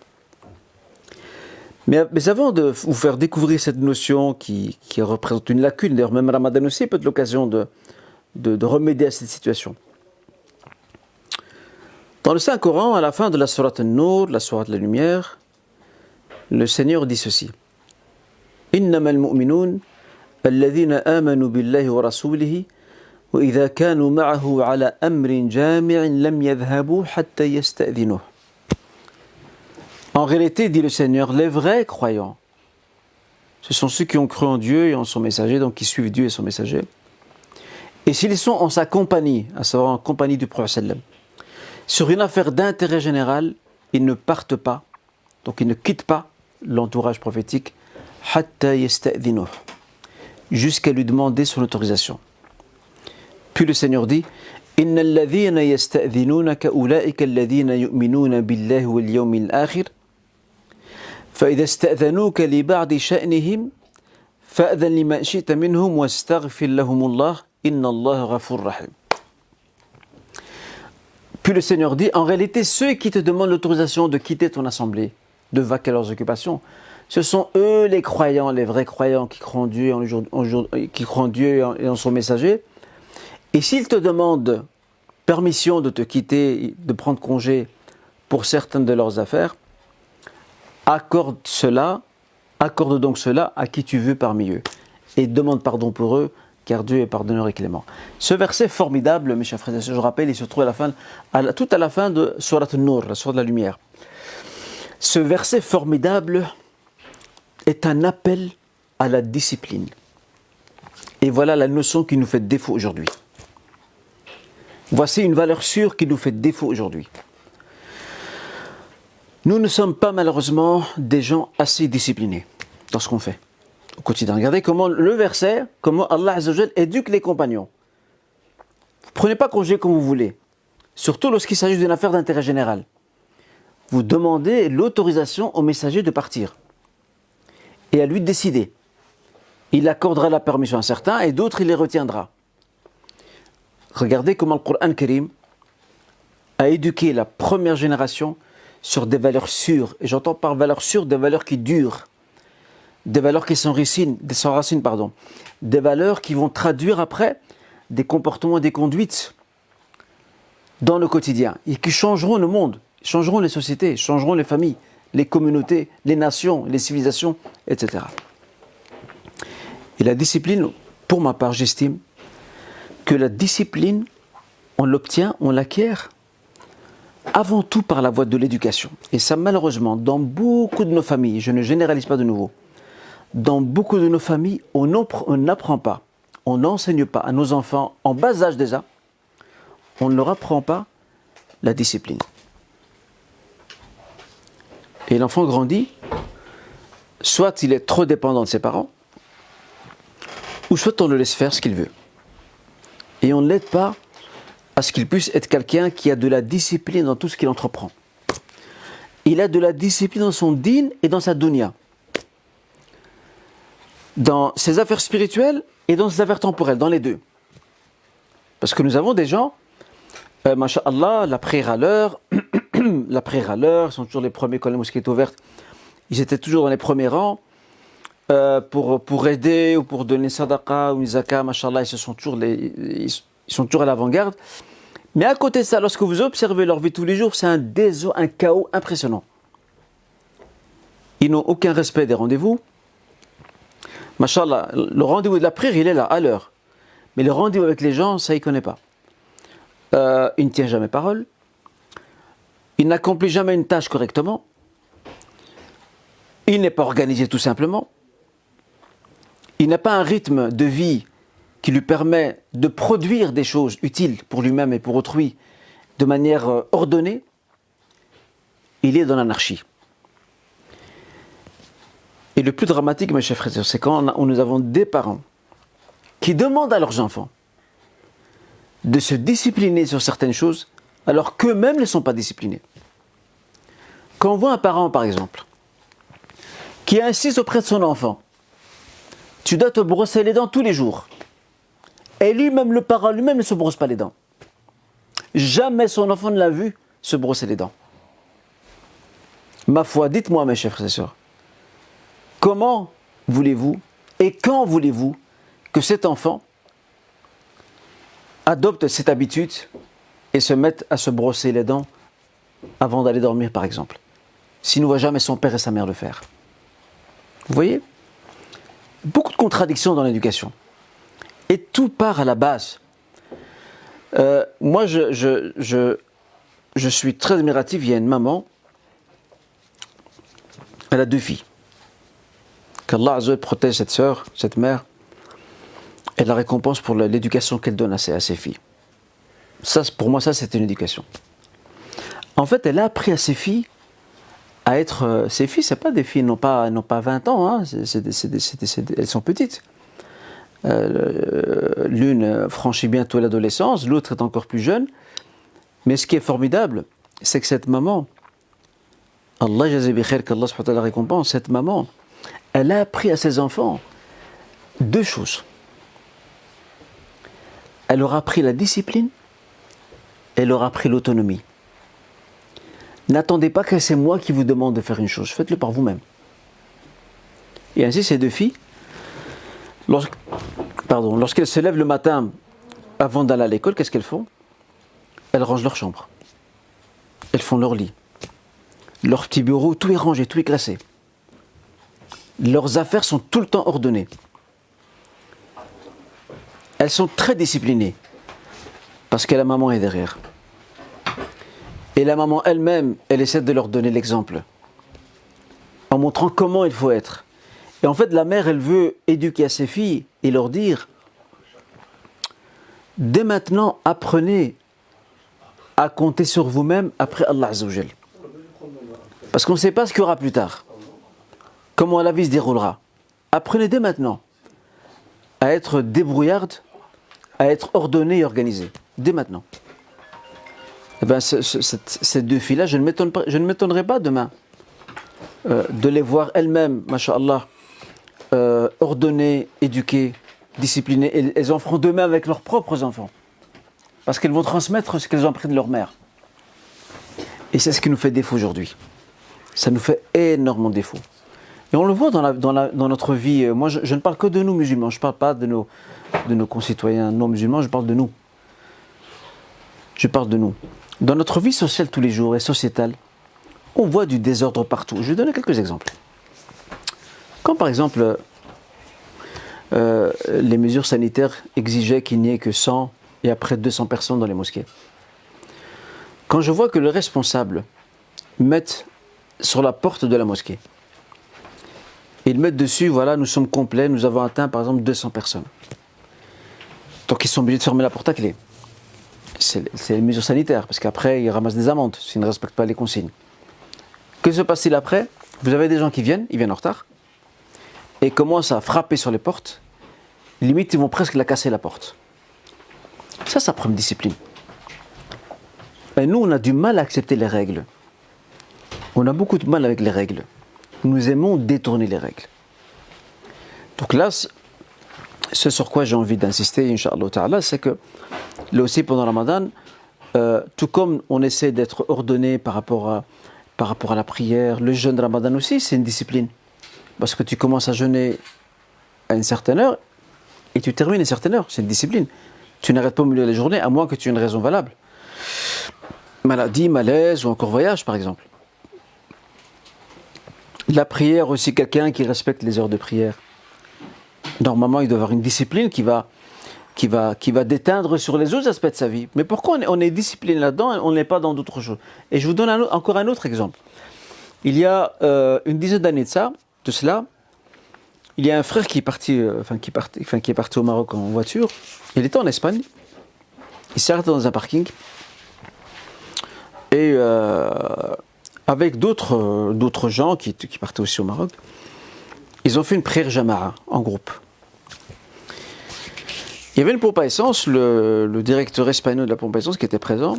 Mais avant de vous faire découvrir cette notion qui représente une lacune, d'ailleurs même Ramadan aussi peut être l'occasion de remédier à cette situation. Dans le Saint-Coran, à la fin de la sourate An-Nur, la sourate de la lumière, le Seigneur dit ceci. إنما المؤمنون الذين آمنوا بالله ورسوله وإذا كانوا معه على أمر جامع لم يذهبوا حتى يستأذنوه. En réalité, dit le Seigneur, les vrais croyants, ce sont ceux qui ont cru en Dieu et en son messager, donc qui suivent Dieu et son messager. Et s'ils sont en sa compagnie, à savoir en compagnie du Prophète sallam, sur une affaire d'intérêt général, ils ne partent pas, donc ils ne quittent pas l'entourage prophétique, hatta yasta'dhinuh, jusqu'à lui demander son autorisation. Puis le Seigneur dit, Inna alladhina yasta'dhinunaka ulaika alladhina yu'minuna billahi wal yawmil akhir, فإذا استأذنوك لبعض شأنهم فأذن لمن شئت منهم واستغفر لهم الله إن الله غفور رحيم. Puis le Seigneur dit, en réalité, ceux qui te demandent l'autorisation de quitter ton assemblée, de vaquer à leurs occupations, ce sont eux les croyants, les vrais croyants qui croient en Dieu, et en son messager. Et s'ils te demandent permission de te quitter, de prendre congé pour certaines de leurs affaires, accorde donc cela à qui tu veux parmi eux. Et demande pardon pour eux, car Dieu est pardonneur et clément. Ce verset formidable, mes chers frères et sœurs, je rappelle, il se trouve tout à la fin de Surat An-Nur, la sourate de la lumière. Ce verset formidable est un appel à la discipline. Et voilà la notion qui nous fait défaut aujourd'hui. Voici une valeur sûre qui nous fait défaut aujourd'hui. Nous ne sommes pas malheureusement des gens assez disciplinés dans ce qu'on fait au quotidien. Regardez comment le verset, comment Allah Azza wa Jal éduque les compagnons. Vous ne prenez pas congé comme vous voulez, surtout lorsqu'il s'agit d'une affaire d'intérêt général. Vous demandez l'autorisation au messager de partir et à lui de décider. Il accordera la permission à certains et d'autres il les retiendra. Regardez comment le Coran Karim a éduqué la première génération sur des valeurs sûres. Et j'entends par valeurs sûres des valeurs qui durent, des valeurs qui s'enracinent, des valeurs qui vont traduire après des comportements et des conduites dans le quotidien et qui changeront le monde, changeront les sociétés, changeront les familles, les communautés, les nations, les civilisations, etc. Et la discipline, pour ma part, j'estime que la discipline, on l'obtient, on l'acquiert avant tout par la voie de l'éducation. Et ça, malheureusement, dans beaucoup de nos familles, je ne généralise pas de nouveau, dans beaucoup de nos familles, on n'apprend pas, on n'enseigne pas à nos enfants, en bas âge déjà, on ne leur apprend pas la discipline. Et l'enfant grandit, soit il est trop dépendant de ses parents, ou soit on le laisse faire ce qu'il veut. Et on ne l'aide pas à ce qu'il puisse être quelqu'un qui a de la discipline dans tout ce qu'il entreprend. Il a de la discipline dans son din et dans sa dunya. Dans ses affaires spirituelles et dans ses affaires temporelles, dans les deux. Parce que nous avons des gens, masha'Allah, la prière à l'heure, ils sont toujours les premiers quand la mosquée est ouverte, ils étaient toujours dans les premiers rangs, pour aider ou pour donner sadaqa ou zaka, masha'Allah, ils sont toujours à l'avant-garde. Mais à côté de ça, lorsque vous observez leur vie tous les jours, c'est un chaos impressionnant. Ils n'ont aucun respect des rendez-vous. Masha'Allah, le rendez-vous de la prière, il est là, à l'heure. Mais le rendez-vous avec les gens, ça, il ne connaît pas. Il ne tient jamais parole. Il n'accomplit jamais une tâche correctement. Il n'est pas organisé tout simplement. Il n'a pas un rythme de vie qui lui permet de produire des choses utiles pour lui-même et pour autrui de manière ordonnée. Il est dans l'anarchie. Et le plus dramatique, mes chers frères et sœurs, c'est quand nous avons des parents qui demandent à leurs enfants de se discipliner sur certaines choses alors qu'eux-mêmes ne sont pas disciplinés. Quand on voit un parent, par exemple, qui insiste auprès de son enfant, tu dois te brosser les dents tous les jours. Et lui-même, le parent lui-même ne se brosse pas les dents. Jamais son enfant ne l'a vu se brosser les dents. Ma foi, dites-moi, mes chers frères et sœurs, comment voulez-vous et quand voulez-vous que cet enfant adopte cette habitude et se mette à se brosser les dents avant d'aller dormir, par exemple, s'il ne voit jamais son père et sa mère le faire? Vous voyez? Beaucoup de contradictions dans l'éducation. Et tout part à la base. Moi, je suis très admiratif. Il y a une maman, elle a 2 filles. Qu'Allah Azza wa Jal protège cette sœur, cette mère, et la récompense pour l'éducation qu'elle donne à ses filles. Ça, pour moi, ça, c'est une éducation. En fait, elle a appris à ses filles à être... Ses filles, ce n'est pas des filles, n'ont pas 20 ans, hein, elles sont petites. L'une franchit bientôt l'adolescence, l'autre est encore plus jeune. Mais ce qui est formidable, c'est que cette maman, Allah jaza bi khair, qu'Allah subhanahu wa ta'ala la récompense, cette maman, elle a appris à ses enfants 2 choses. Elle leur a appris la discipline, elle leur a appris l'autonomie. N'attendez pas que c'est moi qui vous demande de faire une chose, faites-le par vous-même. Et ainsi, ces 2 filles, lorsqu'elles se lèvent le matin avant d'aller à l'école, qu'est-ce qu'elles font? Elles rangent leur chambre. Elles font leur lit. Leur petit bureau, tout est rangé, tout est classé. Leurs affaires sont tout le temps ordonnées. elles sont très disciplinées parce que la maman est derrière. Et la maman elle-même, elle essaie de leur donner l'exemple en montrant comment il faut être. Et en fait, la mère, elle veut éduquer à ses filles et leur dire dès maintenant, apprenez à compter sur vous-même après Allah Azza wa Jal. Parce qu'on ne sait pas ce qu'il y aura plus tard. Comment la vie se déroulera. Apprenez dès maintenant à être débrouillarde, à être ordonnée et organisée. Dès maintenant. Eh bien, ces deux filles-là, je ne m'étonnerai pas demain de les voir elles-mêmes, masha'Allah, ordonnées, éduquées, disciplinées. Et elles en feront de même avec leurs propres enfants. Parce qu'elles vont transmettre ce qu'elles ont appris de leur mère. Et c'est ce qui nous fait défaut aujourd'hui. Ça nous fait énormément défaut. Et on le voit dans notre vie. Moi, je ne parle que de nous musulmans. Je ne parle pas de nos concitoyens non musulmans. Je parle de nous. Je parle de nous. Dans notre vie sociale tous les jours et sociétale, on voit du désordre partout. Je vais donner quelques exemples. Quand par exemple, les mesures sanitaires exigeaient qu'il n'y ait que 100 et après 200 personnes dans les mosquées. Quand je vois que le responsable met sur la porte de la mosquée, ils mettent dessus, voilà, nous sommes complets, nous avons atteint par exemple 200 personnes. Donc ils sont obligés de fermer la porte à clé. C'est les mesures sanitaires, parce qu'après ils ramassent des amendes s'ils ne respectent pas les consignes. Que se passe-t-il après? Vous avez des gens qui viennent, ils viennent en retard, et commencent à frapper sur les portes. Limite, ils vont presque la casser la porte. Ça prend une discipline. Et nous, on a du mal à accepter les règles. On a beaucoup de mal avec les règles. Nous aimons détourner les règles. Donc là, ce sur quoi j'ai envie d'insister, Inch'Allah Ta'ala, c'est que là aussi pendant Ramadan, tout comme on essaie d'être ordonné par rapport à la prière, le jeûne de Ramadan aussi, c'est une discipline. Parce que tu commences à jeûner à une certaine heure et tu termines à une certaine heure. C'est une discipline. Tu n'arrêtes pas au milieu de la journée, à moins que tu aies une raison valable. Maladie, malaise ou encore voyage, par exemple. La prière aussi, quelqu'un qui respecte les heures de prière. Normalement, il doit avoir une discipline qui va déteindre sur les autres aspects de sa vie. Mais pourquoi on est discipliné là-dedans et on n'est pas dans d'autres choses? Et je vous donne encore un autre exemple. Il y a une dizaine d'années de cela, il y a un frère qui est parti au Maroc en voiture. Il était en Espagne. Il s'est arrêté dans un parking. Et avec d'autres gens qui partaient aussi au Maroc, ils ont fait une prière jama'a en groupe. Il y avait une pompe à essence, le directeur espagnol de la pompe à essence qui était présent.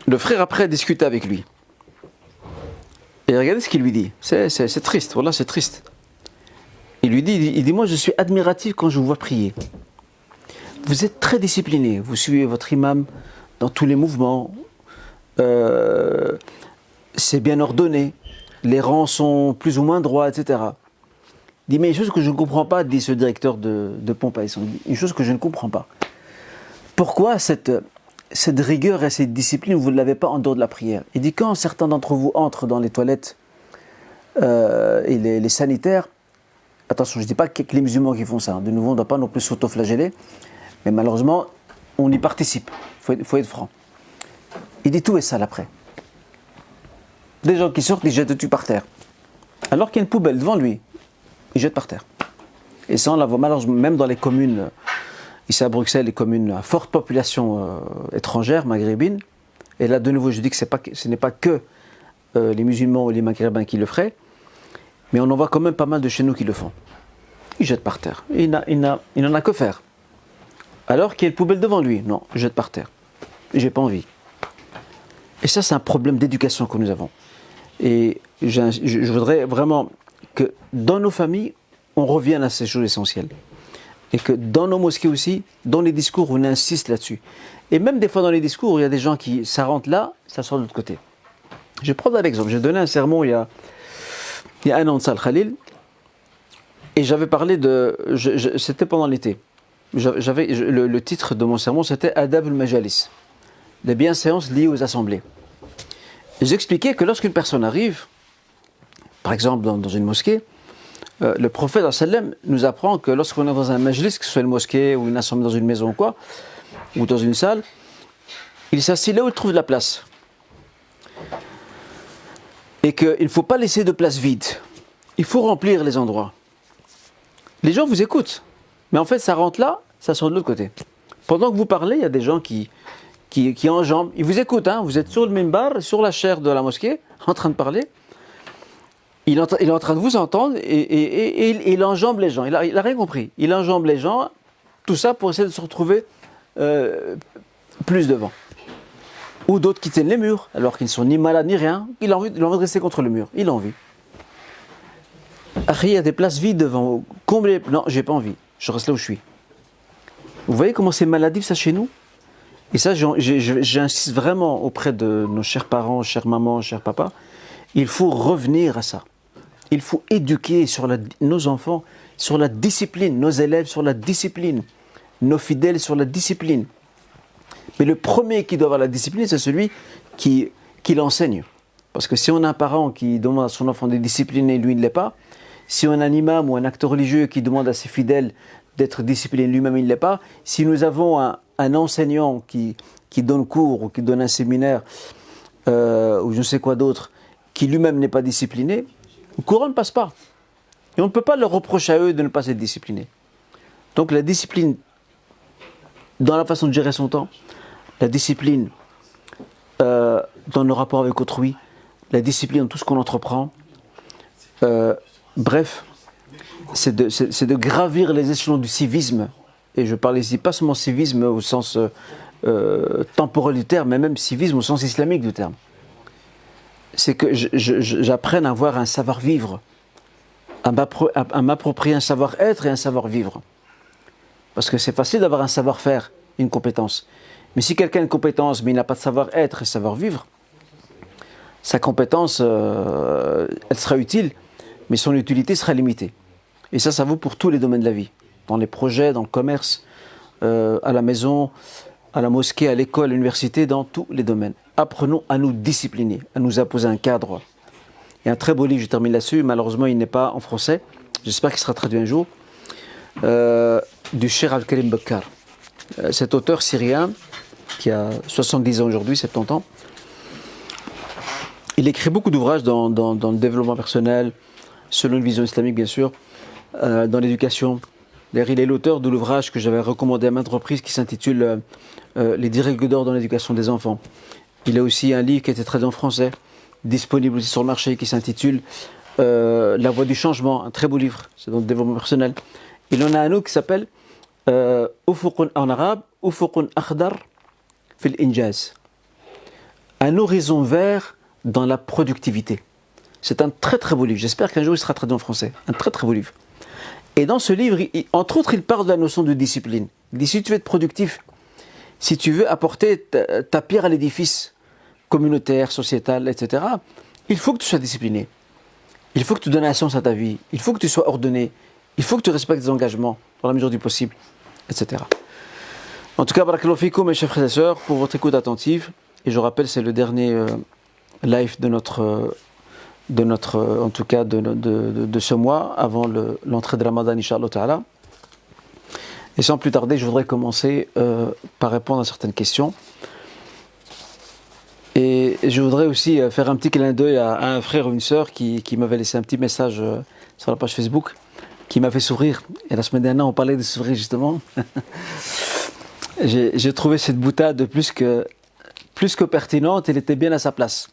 Le frère après a discuté avec lui. Et regardez ce qu'il lui dit. C'est triste, voilà, c'est triste. Il lui dit, moi je suis admiratif quand je vous vois prier. Vous êtes très discipliné, vous suivez votre imam dans tous les mouvements. C'est bien ordonné, les rangs sont plus ou moins droits, etc. Il dit, mais une chose que je ne comprends pas, dit ce directeur de pompe à essence, une chose que je ne comprends pas. Pourquoi cette rigueur et cette discipline, vous ne l'avez pas en dehors de la prière? Il dit, quand certains d'entre vous entrent dans les toilettes et les sanitaires, attention, je ne dis pas que les musulmans qui font ça, de nouveau, on ne doit pas non plus s'auto-flageller, mais malheureusement, on y participe, il faut être franc. Il dit tout est sale après. Des gens qui sortent, ils jettent tout par terre. Alors qu'il y a une poubelle devant lui, ils jettent par terre. Et ça, on la voit malheureusement, même dans les communes, ici à Bruxelles, les communes à forte population étrangère, maghrébine. Et là, de nouveau, je dis que ce n'est pas que les musulmans ou les maghrébins qui le feraient, mais on en voit quand même pas mal de chez nous qui le font. Ils jettent par terre. Il n'en a que faire. Alors qu'il y a une poubelle devant lui, non, il jette par terre. J'ai pas envie. Et ça, c'est un problème d'éducation que nous avons. Et je voudrais vraiment que dans nos familles, on revienne à ces choses essentielles. Et que dans nos mosquées aussi, dans les discours, on insiste là-dessus. Et même des fois dans les discours, il y a des gens qui, ça rentre là, ça sort de l'autre côté. Je vais prendre un exemple. J'ai donné un sermon il y a un an de ça, le Khalil, et j'avais parlé c'était pendant l'été. Le titre de mon sermon, c'était Adab al-Majalis, les bienséances liées aux assemblées. Et j'expliquais que lorsqu'une personne arrive, par exemple dans une mosquée, Le prophète sallam nous apprend que lorsqu'on est dans un majlis, que ce soit une mosquée ou une assemblée dans une maison ou quoi, ou dans une salle, il s'assied là où il trouve de la place. Et qu'il ne faut pas laisser de place vide. Il faut remplir les endroits. Les gens vous écoutent, mais en fait ça rentre là, ça sort de l'autre côté. Pendant que vous parlez, il y a des gens qui enjambent, ils vous écoutent, hein, vous êtes sur le minbar, sur la chaire de la mosquée, en train de parler. Il est en train de vous entendre et il enjambe les gens. Il a rien compris. Il enjambe les gens, tout ça pour essayer de se retrouver plus devant. Ou d'autres qui tiennent les murs, alors qu'ils ne sont ni malades ni rien. Il a envie de rester contre le mur. Il a envie. Après, il y a des places vides devant. Comblez. Non, j'ai pas envie. Je reste là où je suis. Vous voyez comment c'est maladif ça chez nous? Et ça, j'insiste vraiment auprès de nos chers parents, chères mamans, chers papas. Il faut revenir à ça. Il faut éduquer nos enfants sur la discipline, nos élèves sur la discipline, nos fidèles sur la discipline. Mais le premier qui doit avoir la discipline, c'est celui qui l'enseigne. Parce que si on a un parent qui demande à son enfant de discipliner, lui ne l'est pas, si on a un imam ou un acteur religieux qui demande à ses fidèles d'être discipliné, lui-même il ne l'est pas, si nous avons un enseignant qui donne cours ou qui donne un séminaire ou je ne sais quoi d'autre, qui lui-même n'est pas discipliné, le courant ne passe pas. Et on ne peut pas leur reprocher à eux de ne pas être disciplinés. Donc la discipline dans la façon de gérer son temps, la discipline dans nos rapports avec autrui, la discipline dans tout ce qu'on entreprend, bref, c'est de gravir les échelons du civisme. Et je parle ici pas seulement civisme au sens temporel du terme, mais même civisme au sens islamique du terme. C'est que j'apprenne à avoir un savoir-vivre, à m'approprier un savoir-être et un savoir-vivre. Parce que c'est facile d'avoir un savoir-faire, une compétence. Mais si quelqu'un a une compétence, mais il n'a pas de savoir-être et savoir-vivre, sa compétence, elle sera utile, mais son utilité sera limitée. Et ça vaut pour tous les domaines de la vie. Dans les projets, dans le commerce, à la maison, à la mosquée, à l'école, à l'université, dans tous les domaines. Apprenons à nous discipliner, à nous imposer un cadre. Il y a un très beau livre, je termine là-dessus, malheureusement il n'est pas en français, j'espère qu'il sera traduit un jour, du Cheikh Abdelkarim Bakkar. Cet auteur syrien, qui a 70 ans aujourd'hui, 70 ans, il écrit beaucoup d'ouvrages dans le développement personnel, selon une vision islamique bien sûr, dans l'éducation. D'ailleurs, il est l'auteur de l'ouvrage que j'avais recommandé à maintes reprises qui s'intitule Les 10 règles d'or dans l'éducation des enfants. Il a aussi un livre qui a été traduit en français, disponible aussi sur le marché, qui s'intitule La voie du changement, un très beau livre, c'est dans le développement personnel. Il en a un autre qui s'appelle Ufuqun en arabe, Ufuqun akhdar fil injaz. Un horizon vert dans la productivité. C'est un très très beau livre, j'espère qu'un jour il sera traduit en français, un très très beau livre. Et dans ce livre, entre autres, il parle de la notion de discipline. Il dit, si tu veux être productif, si tu veux apporter ta pierre à l'édifice communautaire, sociétal, etc., il faut que tu sois discipliné. Il faut que tu donnes un sens à ta vie. Il faut que tu sois ordonné. Il faut que tu respectes tes engagements dans la mesure du possible, etc. En tout cas, barakallahu fikum, mes chers frères et sœurs, pour votre écoute attentive. Et je rappelle, c'est le dernier live de en tout cas de ce mois, avant l'entrée de Ramadan, Inch'Allah Ta'ala. Et sans plus tarder, je voudrais commencer par répondre à certaines questions. Et je voudrais aussi faire un petit clin d'œil à un frère ou une sœur qui m'avait laissé un petit message sur la page Facebook, qui m'a fait sourire. Et la semaine dernière, on parlait de sourire justement. J'ai trouvé cette boutade plus que pertinente, elle était bien à sa place.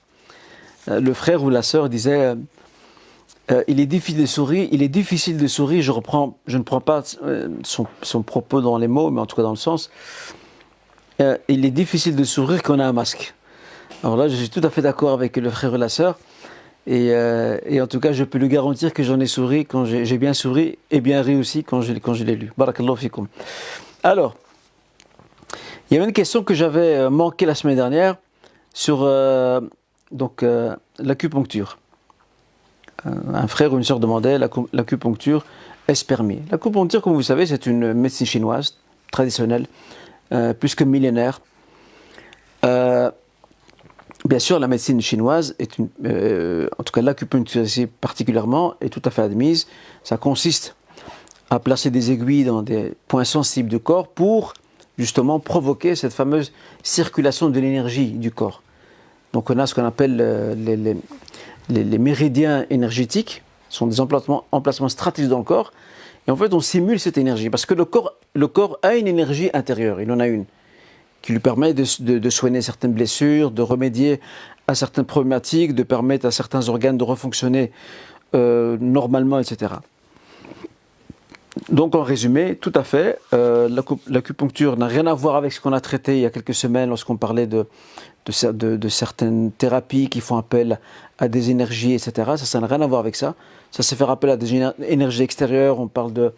Le frère ou la sœur disait il est difficile de sourire, je ne prends pas son propos dans les mots, mais en tout cas dans le sens. Il est difficile de sourire quand on a un masque. Alors là, je suis tout à fait d'accord avec le frère ou la sœur. Et en tout cas, je peux lui garantir que j'en ai souri, quand j'ai bien souri et bien ri aussi quand je l'ai lu. Barakallahu fikum. Alors, il y avait une question que j'avais manquée la semaine dernière sur l'acupuncture. Un frère ou une sœur demandait l'acupuncture, est-ce permis? L'acupuncture, comme vous savez, c'est une médecine chinoise traditionnelle, plus que millénaire. Bien sûr, la médecine chinoise, en tout cas l'acupuncture ici particulièrement, est tout à fait admise. Ça consiste à placer des aiguilles dans des points sensibles du corps pour justement provoquer cette fameuse circulation de l'énergie du corps. Donc on a ce qu'on appelle les méridiens énergétiques, ce sont des emplacements stratégiques dans le corps, et en fait on simule cette énergie, parce que le corps a une énergie intérieure, il en a une, qui lui permet de soigner certaines blessures, de remédier à certaines problématiques, de permettre à certains organes de refonctionner normalement, etc. Donc en résumé, tout à fait, l'acupuncture n'a rien à voir avec ce qu'on a traité il y a quelques semaines lorsqu'on parlait de certaines thérapies qui font appel à des énergies, etc. Ça n'a rien à voir avec ça. Ça c'est faire appel à des énergies extérieures, on parle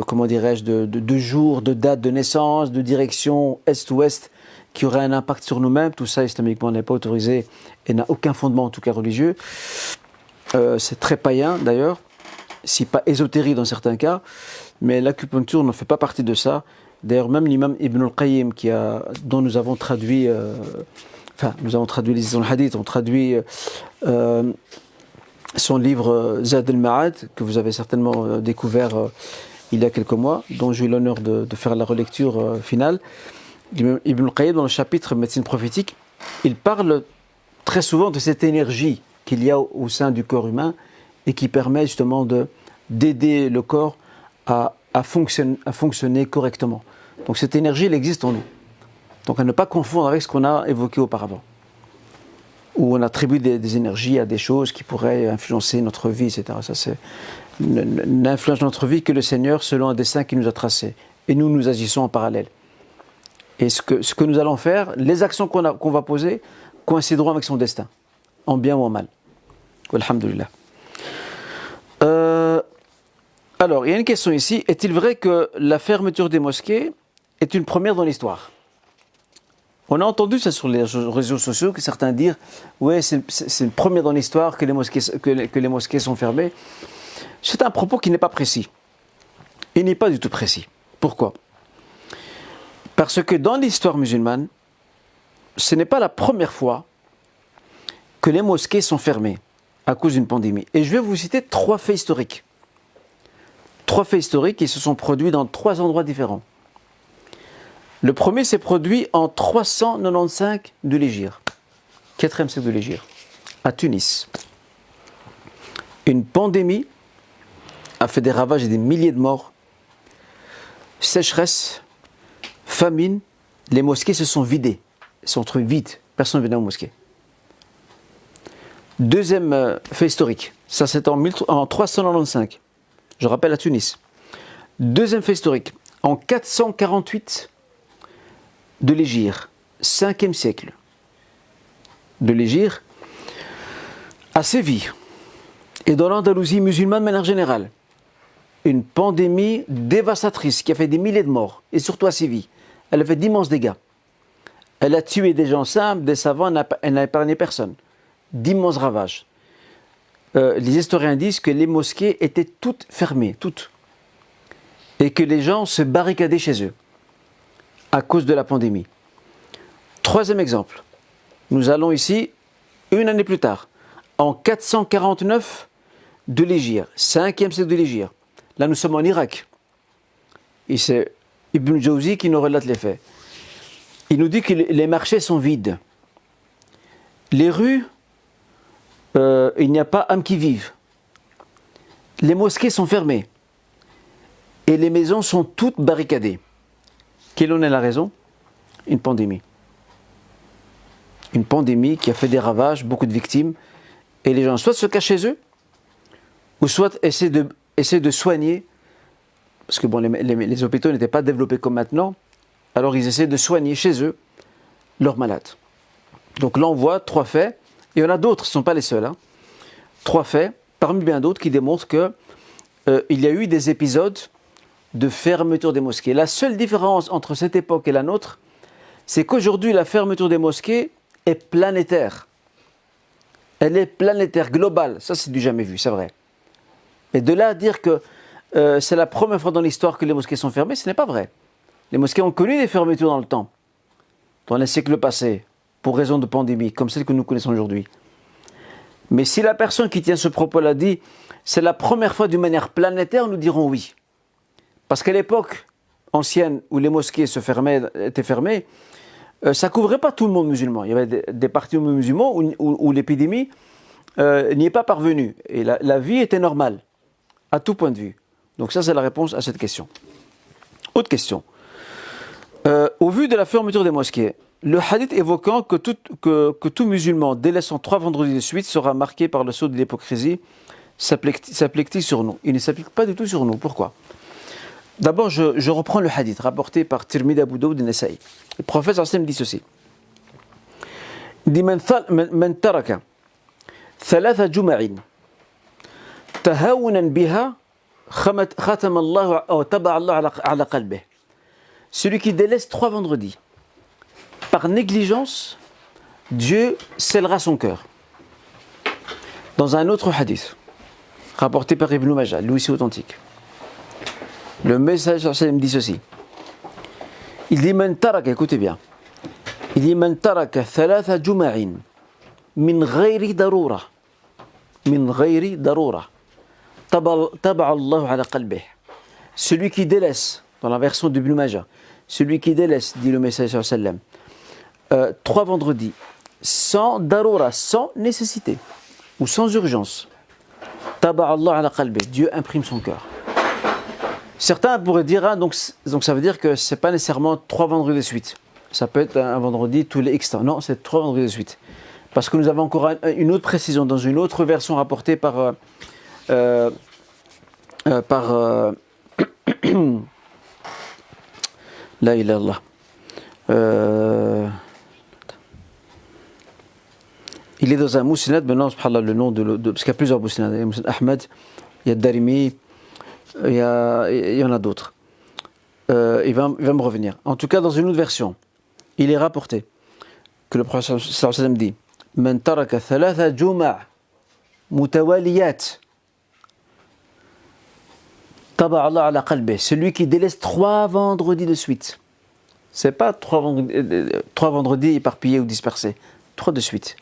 comment dirais-je, de jours, de dates de naissance, de direction est-ouest qui auraient un impact sur nous-mêmes. Tout ça, islamiquement, n'est pas autorisé et n'a aucun fondement, en tout cas religieux. C'est très païen, d'ailleurs, si pas ésotérique dans certains cas, mais l'acupuncture ne fait pas partie de ça. D'ailleurs, même l'imam Ibn al-Qayyim, dont nous avons traduit, nous avons traduit les hadiths, on traduit son livre Zad al-Ma'ad, que vous avez certainement découvert il y a quelques mois, dont j'ai eu l'honneur de faire la relecture finale. Ibn al-Qayyim, dans le chapitre médecine prophétique, il parle très souvent de cette énergie qu'il y a au sein du corps humain et qui permet justement d'aider le corps à fonctionner correctement. Donc cette énergie, elle existe en nous. Donc à ne pas confondre avec ce qu'on a évoqué auparavant, où on attribue des énergies à des choses qui pourraient influencer notre vie, etc. Ça, n'influence notre vie que le Seigneur selon un dessein qu'il nous a tracé. Et nous agissons en parallèle. Et ce que nous allons faire, les actions qu'on va poser, coïncideront avec son destin, en bien ou en mal. Alhamdulillah. Alors, il y a une question ici. Est-il vrai que la fermeture des mosquées est une première dans l'histoire ? On a entendu ça sur les réseaux sociaux, que certains disent « Ouais, c'est une première dans l'histoire que les mosquées sont fermées ». C'est un propos qui n'est pas précis. Il n'est pas du tout précis. Pourquoi ? Parce que dans l'histoire musulmane, ce n'est pas la première fois que les mosquées sont fermées à cause d'une pandémie. Et je vais vous citer 3 faits historiques. 3 faits historiques qui se sont produits dans 3 endroits différents. Le premier s'est produit en 395 de l'Hégire, 4e siècle de l'Hégire, à Tunis. Une pandémie a fait des ravages et des milliers de morts. Sécheresse, famine, les mosquées se sont vidées. Elles sont trouvées vides, personne ne venait aux mosquées. Deuxième fait historique, ça c'est en 395, je rappelle à Tunis. Deuxième fait historique, en 448 de l'Hégire, 5e siècle de l'Hégire, à Séville et dans l'Andalousie musulmane de manière générale, une pandémie dévastatrice qui a fait des milliers de morts, et surtout à Séville. Elle a fait d'immenses dégâts. Elle a tué des gens simples, des savants, elle n'a épargné personne. D'immenses ravages. Les historiens disent que les mosquées étaient toutes fermées, toutes. Et que les gens se barricadaient chez eux à cause de la pandémie. 3e exemple. Nous allons ici, une année plus tard, en 449 de l'Hégire, 5e siècle de l'Hégire. Là, nous sommes en Irak. Et c'est Ibn Jawzi qui nous relate les faits. Il nous dit que les marchés sont vides. Les rues, il n'y a pas âme qui vive. Les mosquées sont fermées. Et les maisons sont toutes barricadées. Quelle en est la raison ? Une pandémie. Une pandémie qui a fait des ravages, beaucoup de victimes. Et les gens soit se cachent chez eux, ou soit essaient de soigner, parce que bon, les hôpitaux n'étaient pas développés comme maintenant, alors ils essaient de soigner chez eux leurs malades. Donc là on voit 3 faits, et il y en a d'autres, ce ne sont pas les seuls. 3 faits, parmi bien d'autres, qui démontrent qu'il y a eu des épisodes de fermeture des mosquées. La seule différence entre cette époque et la nôtre, c'est qu'aujourd'hui la fermeture des mosquées est planétaire. Elle est planétaire, globale. Ça c'est du jamais vu, c'est vrai. Et de là à dire que c'est la première fois dans l'histoire que les mosquées sont fermées, ce n'est pas vrai. Les mosquées ont connu des fermetures dans le temps, dans les siècles passés. pour raison de pandémie, comme celle que nous connaissons aujourd'hui. Mais si la personne qui tient ce propos-là dit c'est la première fois d'une manière planétaire, nous dirons oui. Parce qu'à l'époque ancienne où les mosquées étaient fermées, ça ne couvrait pas tout le monde musulman. Il y avait des parties musulmans où l'épidémie n'y est pas parvenue. Et la vie était normale, à tout point de vue. Donc ça, c'est la réponse à cette question. Autre question. Au vu de la fermeture des mosquées, le hadith évoquant que tout musulman délaissant 3 vendredis de suite sera marqué par le sceau de l'hypocrisie s'applique-t-il sur nous? Il ne s'applique pas du tout sur nous. Pourquoi? D'abord, je reprends le hadith rapporté par Tirmidhi, Abu Daoud et Nasaï. Le prophète sallallahu alayhi wa sallam dit ceci. Il dit Man taraka thalatha juma'in tahawunan biha khatama Allah wa taba Allah ala qalbih. Celui qui délaisse 3 vendredis par négligence, Dieu scellera son cœur. Dans un autre hadith rapporté par Ibn Majah, lui aussi authentique, le message me dit ceci. Il dit Man taraka, écoutez bien. Il dit Man taraka thalatha juma'in min ghayri darura. Min ghayri darura. Taba Allah ala qalbih. Celui qui délaisse, dans la version d'Ibn Majah, celui qui délaisse, dit le message sallam, 3 vendredis, sans darura, sans nécessité, ou sans urgence, taba Allah ala qalbih. Dieu imprime son cœur. Certains pourraient dire, donc ça veut dire que ce n'est pas nécessairement 3 vendredis de suite. Ça peut être un vendredi tous les X temps. Non, c'est 3 vendredis de suite. Parce que nous avons encore une autre précision dans une autre version rapportée par La ilaha illallah. Il est dans un moussinat, maintenant, subhanallah, le nom parce qu'il y a plusieurs moussinats. Il y a Moussinat Ahmed, il y a Darimi, il y en a d'autres. Il va me revenir. En tout cas, dans une autre version, il est rapporté que le prophète sallallahu alayhi wa sallam dit Man taraka thalatha juma' mutawaliyat taba Allah ala qalbih. Celui qui délaisse 3 vendredis de suite. C'est pas 3 vendredis éparpillés ou dispersés. 3 de suite.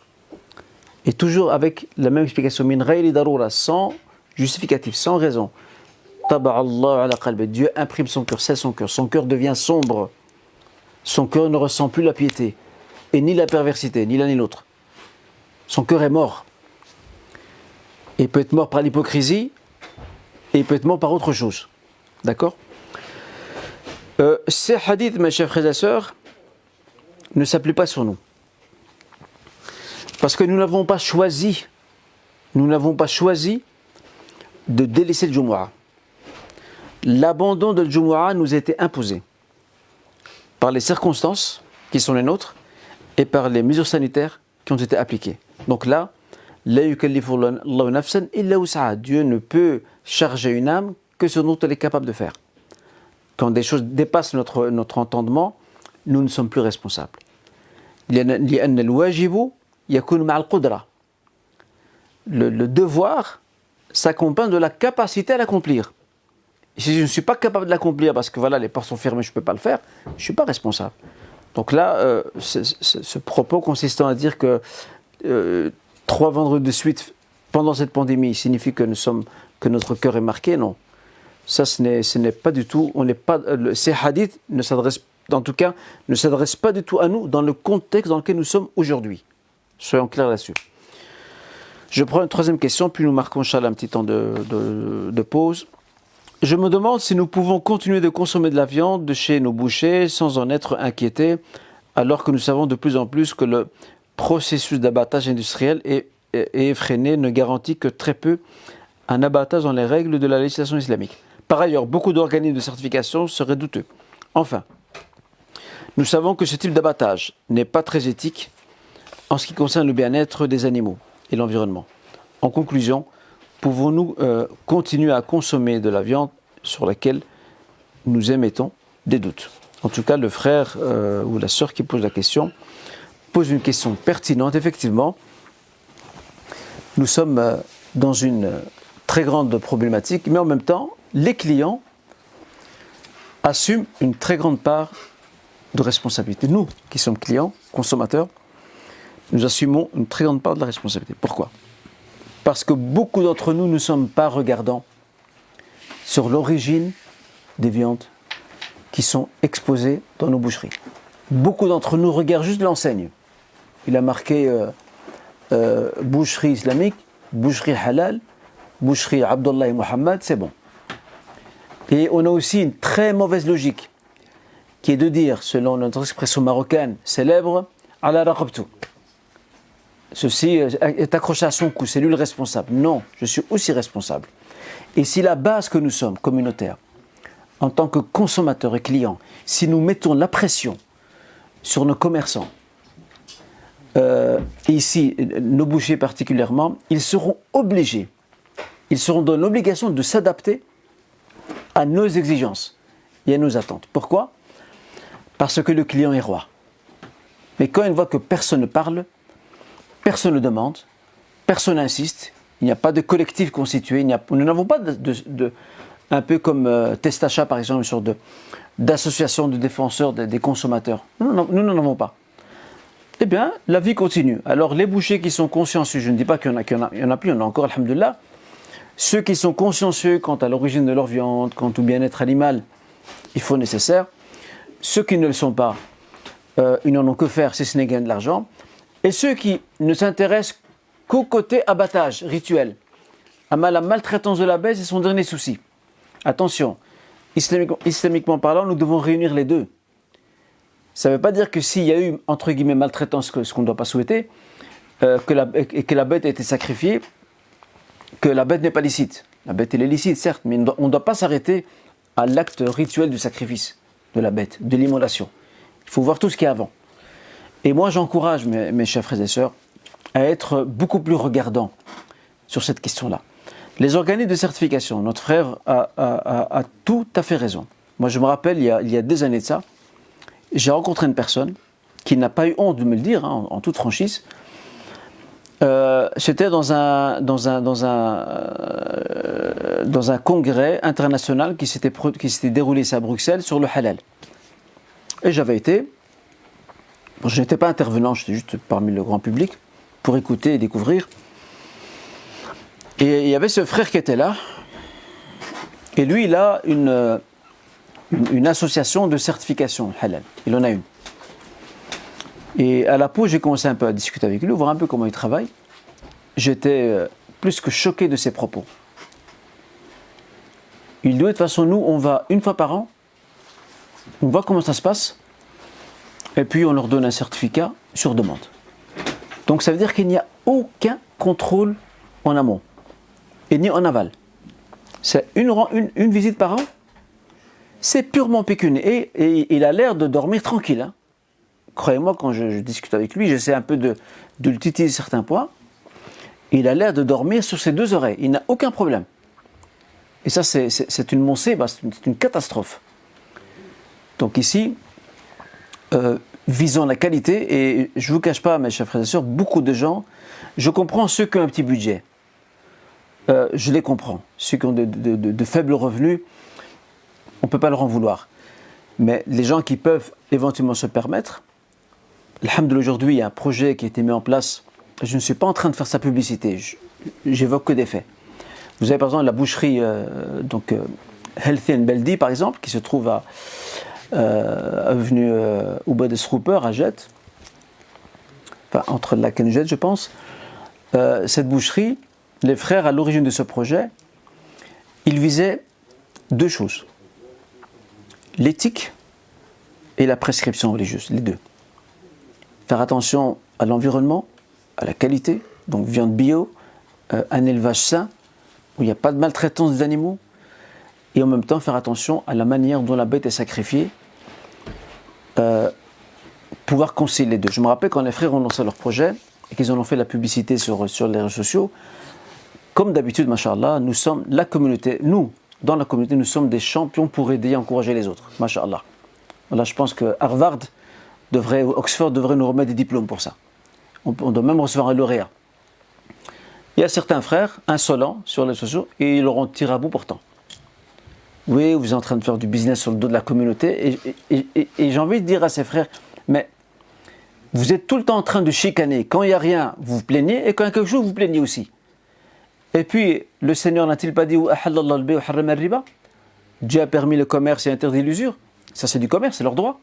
Et toujours avec la même explication. Min ghayri darura, sans justificatif, sans raison. Taba Allah ala qalbih. Dieu imprime son cœur, c'est son cœur. Son cœur devient sombre. Son cœur ne ressent plus la piété. Et ni la perversité, ni l'un ni l'autre. Son cœur est mort. Et il peut être mort par l'hypocrisie, et il peut être mort par autre chose. D'accord? Ces hadiths, mes chers frères et sœurs, ne s'appliquent pas sur nous. Parce que nous n'avons pas choisi de délaisser le Jumu'ah. L'abandon de Jumu'ah nous a été imposé par les circonstances qui sont les nôtres et par les mesures sanitaires qui ont été appliquées. Donc là, la yukallifu Allahu nafsan illa wus'aha. Dieu ne peut charger une âme que ce dont elle est capable de faire. Quand des choses dépassent notre entendement, nous ne sommes plus responsables. لأن الواجب يكون مع القدرة. Le devoir s'accompagne de la capacité à l'accomplir. Si je ne suis pas capable de l'accomplir parce que voilà, les portes sont fermées, je ne peux pas le faire, je ne suis pas responsable. Donc là, ce propos consistant à dire que 3 vendredis de suite pendant cette pandémie signifie que notre cœur est marqué, non. Ça, ce n'est pas du tout. Ces hadiths ne s'adressent pas du tout à nous dans le contexte dans lequel nous sommes aujourd'hui. Soyons clairs là-dessus. Je prends une 3e question, puis nous marquons, Inch'Allah, un petit temps de pause. Je me demande si nous pouvons continuer de consommer de la viande de chez nos bouchers sans en être inquiétés, alors que nous savons de plus en plus que le processus d'abattage industriel et effréné ne garantit que très peu un abattage dans les règles de la législation islamique. Par ailleurs, beaucoup d'organismes de certification seraient douteux. Enfin, nous savons que ce type d'abattage n'est pas très éthique en ce qui concerne le bien-être des animaux et l'environnement. En conclusion, pouvons-nous continuer à consommer de la viande sur laquelle nous émettons des doutes? En tout cas, le frère ou la sœur qui pose la question pose une question pertinente. Effectivement, nous sommes dans une très grande problématique, mais en même temps, les clients assument une très grande part de responsabilité. Nous, qui sommes clients, consommateurs, nous assumons une très grande part de la responsabilité. Pourquoi ? Parce que beaucoup d'entre nous ne sommes pas regardants sur l'origine des viandes qui sont exposées dans nos boucheries. Beaucoup d'entre nous regardent juste l'enseigne. Il a marqué boucherie islamique, boucherie halal, boucherie Abdullah et Mohammed, c'est bon. Et on a aussi une très mauvaise logique qui est de dire, selon notre expression marocaine célèbre, ala raqabtu. Ceci est accroché à son cou, c'est lui le responsable. Non, je suis aussi responsable. Et si la base que nous sommes, communautaires, en tant que consommateurs et clients, si nous mettons la pression sur nos commerçants, et ici, nos bouchers particulièrement, ils seront obligés, ils seront dans l'obligation de s'adapter à nos exigences et à nos attentes. Pourquoi ? Parce que le client est roi. Mais quand il voit que personne ne parle, personne ne demande, personne n'insiste, il n'y a pas de collectif constitué, nous n'avons pas un peu comme Testachat par exemple, une sorte d'association de défenseurs des consommateurs. Nous n'en avons pas. Eh bien, la vie continue. Alors, les bouchers qui sont consciencieux, je ne dis pas qu'il y en a plus, il y en a encore, alhamdoulilah. Ceux qui sont consciencieux quant à l'origine de leur viande, quant au bien-être animal, il faut nécessaire. Ceux qui ne le sont pas, ils n'en ont que faire si ce n'est gagner de l'argent. Et ceux qui ne s'intéressent qu'au côté abattage, rituel, à la maltraitance de la bête, c'est son dernier souci. Attention, islamiquement parlant, nous devons réunir les deux. Ça ne veut pas dire que s'il y a eu, entre guillemets, maltraitance, ce qu'on ne doit pas souhaiter, que la bête a été sacrifiée, que la bête n'est pas licite. La bête, elle est licite, certes, mais on ne doit pas s'arrêter à l'acte rituel du sacrifice de la bête, de l'immolation. Il faut voir tout ce qu'il y a avant. Et moi, j'encourage mes chers frères et sœurs à être beaucoup plus regardants sur cette question-là. Les organismes de certification, notre frère a tout à fait raison. Moi, je me rappelle, il y a des années de ça, j'ai rencontré une personne qui n'a pas eu honte de me le dire, hein, en toute franchise. J'étais dans un congrès international qui s'était déroulé ici à Bruxelles sur le halal. Et j'avais été, je n'étais pas intervenant, j'étais juste parmi le grand public pour écouter et découvrir. Et il y avait ce frère qui était là, et lui il a une association de certification halal, il en a une. Et à la pause, j'ai commencé un peu à discuter avec lui, voir un peu comment il travaille. J'étais plus que choqué de ses propos. Il dit, de toute façon, nous, on va une fois par an, on voit comment ça se passe, et puis on leur donne un certificat sur demande. Donc ça veut dire qu'il n'y a aucun contrôle en amont, et ni en aval. C'est une visite par an, c'est purement pécuniaire, et il a l'air de dormir tranquille, hein. Croyez-moi, quand je discute avec lui, j'essaie un peu de le titiller certains points. Il a l'air de dormir sur ses deux oreilles. Il n'a aucun problème. Et ça, c'est une moncée, c'est une catastrophe. Donc ici, visons la qualité. Et je ne vous cache pas, mes chers frères et sœurs, beaucoup de gens, je comprends ceux qui ont un petit budget. Je les comprends. Ceux qui ont de faibles revenus, on ne peut pas leur en vouloir. Mais les gens qui peuvent éventuellement se permettre, alhamdoulilah, aujourd'hui, il y a un projet qui a été mis en place. Je ne suis pas en train de faire sa publicité, j'évoque que des faits. Vous avez par exemple la boucherie Healthy and Beldi, par exemple, qui se trouve à avenue Oubad Esrouper, à Jet, enfin, entre la Kenjet, je pense. Cette boucherie, les frères, à l'origine de ce projet, ils visaient deux choses. L'éthique et la prescription religieuse, les deux. Faire attention à l'environnement, à la qualité, donc viande bio, un élevage sain, où il n'y a pas de maltraitance des animaux, et en même temps faire attention à la manière dont la bête est sacrifiée, pouvoir concilier les deux. Je me rappelle quand les frères ont lancé leur projet, et qu'ils en ont fait la publicité sur les réseaux sociaux, comme d'habitude, machallah, nous sommes la communauté, dans la communauté, nous sommes des champions pour aider et encourager les autres, machallah. Là, je pense que Harvard Oxford devrait nous remettre des diplômes pour ça. On doit même recevoir un lauréat. Il y a certains frères insolents sur les réseaux sociaux et ils leur en tirent à bout pourtant. Oui, vous êtes en train de faire du business sur le dos de la communauté et j'ai envie de dire à ces frères, mais Vous êtes tout le temps en train de chicaner. Quand il n'y a rien, vous vous plaignez, et quand il y a quelque chose, vous vous plaignez aussi. Et puis, le Seigneur n'a-t-il pas dit Dieu a permis le commerce et interdit l'usure? Ça, c'est du commerce, c'est leur droit.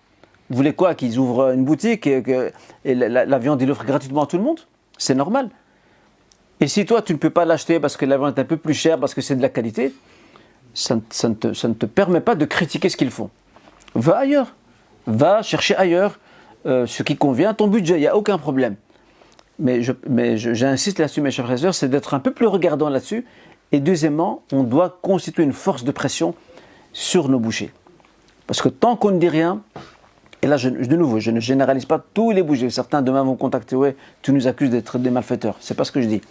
Vous voulez quoi? Qu'ils ouvrent une boutique et la viande, ils l'offrent gratuitement à tout le monde? C'est normal. Et si toi, tu ne peux pas l'acheter parce que la viande est un peu plus chère, parce que c'est de la qualité, ça ne te permet pas de critiquer ce qu'ils font. Va ailleurs. Va chercher ailleurs ce qui convient à ton budget. Il n'y a aucun problème. Mais j'insiste là-dessus, mes chers frères et sœurs, c'est d'être un peu plus regardant là-dessus. Et deuxièmement, on doit constituer une force de pression sur nos bouchers. Parce que tant qu'on ne dit rien, et là, de nouveau, je ne généralise pas tous les bouchers. Certains demain vont contacter, ouais, tu nous accuses d'être des malfaiteurs. C'est pas ce que je dis.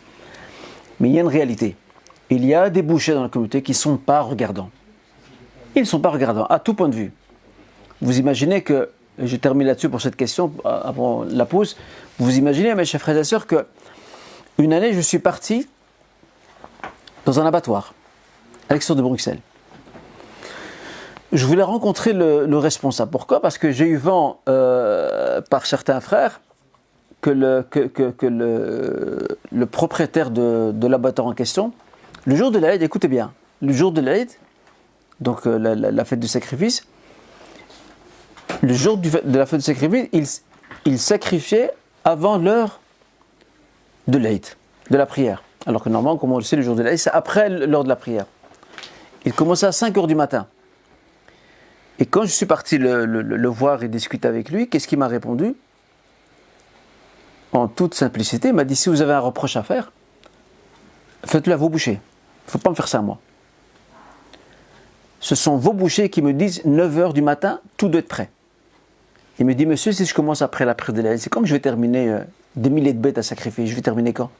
Mais il y a une réalité. Il y a des bouchers dans la communauté qui ne sont pas regardants. Ils ne sont pas regardants, à tout point de vue. Vous imaginez que, je termine là-dessus pour cette question, avant la pause, vous imaginez, mes chers frères et sœurs, qu'une année, je suis parti dans un abattoir, à l'extérieur de Bruxelles. Je voulais rencontrer le responsable. Pourquoi? Parce que j'ai eu vent par certains frères que le propriétaire de l'abattoir en question, le jour de l'Aïd, écoutez bien, le jour de l'Aïd, donc la fête du sacrifice, le jour de la fête du sacrifice, il sacrifiait avant l'heure de l'Aïd, de la prière. Alors que normalement, comme on le sait, le jour de l'Aïd, c'est après l'heure de la prière. Il commençait à 5 heures du matin. Et quand je suis parti le voir et discuter avec lui, qu'est-ce qu'il m'a répondu? En toute simplicité, il m'a dit, si vous avez un reproche à faire, faites-le à vos bouchers. Il ne faut pas me faire ça à moi. Ce sont vos bouchers qui me disent 9 heures du matin, tout doit être prêt. Il me dit, monsieur, si je commence après la prière de l'Aïd, c'est quand que je vais terminer des milliers de bêtes à sacrifier? Je vais terminer quand?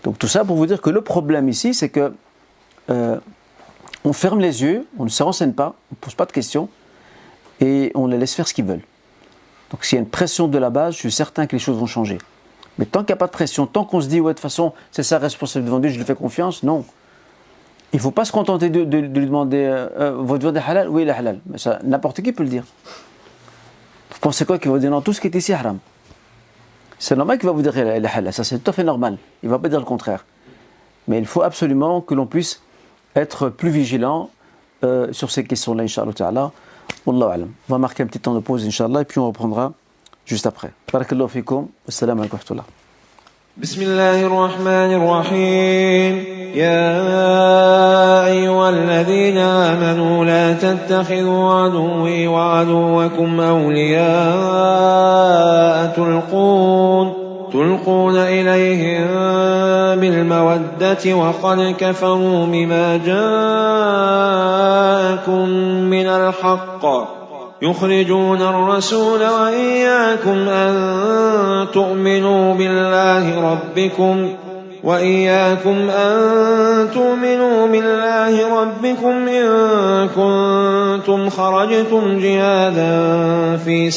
Donc tout ça pour vous dire que le problème ici, c'est que on ferme les yeux, on ne se renseigne pas, on ne pose pas de questions et on les laisse faire ce qu'ils veulent. Donc s'il y a une pression de la base, je suis certain que les choses vont changer. Mais tant qu'il n'y a pas de pression, tant qu'on se dit, ouais, de toute façon, c'est sa responsabilité devant Dieu, je lui fais confiance, non. Il ne faut pas se contenter de lui demander votre viande est halal? Oui, elle est halal. Mais ça, n'importe qui peut le dire. Vous pensez quoi qu'il va dire non, tout ce qui est ici haram? C'est normal qu'il va vous dire elle est halal, ça c'est tout à fait normal. Il ne va pas dire le contraire. Mais il faut absolument que l'on puisse être plus vigilant sur ces questions-là, Inch'Allah Ta'ala. Wallahu alam. On va marquer un petit temps de pause, Inch'Allah, et puis on reprendra juste après. Barakallahu fikum. Assalamu alaikum wa rahmatullah. بسم الله الرحمن الرحيم يا أيها الذين آمنوا لا تتخذوا عدوي وعدوكم أولياء تلقون إليهم بالمودة وقد كفروا بما جاءكم من الحق يخرجون الرسول وإياكم أن تؤمنوا بالله ربكم إن كنتم خرجتم جهادا في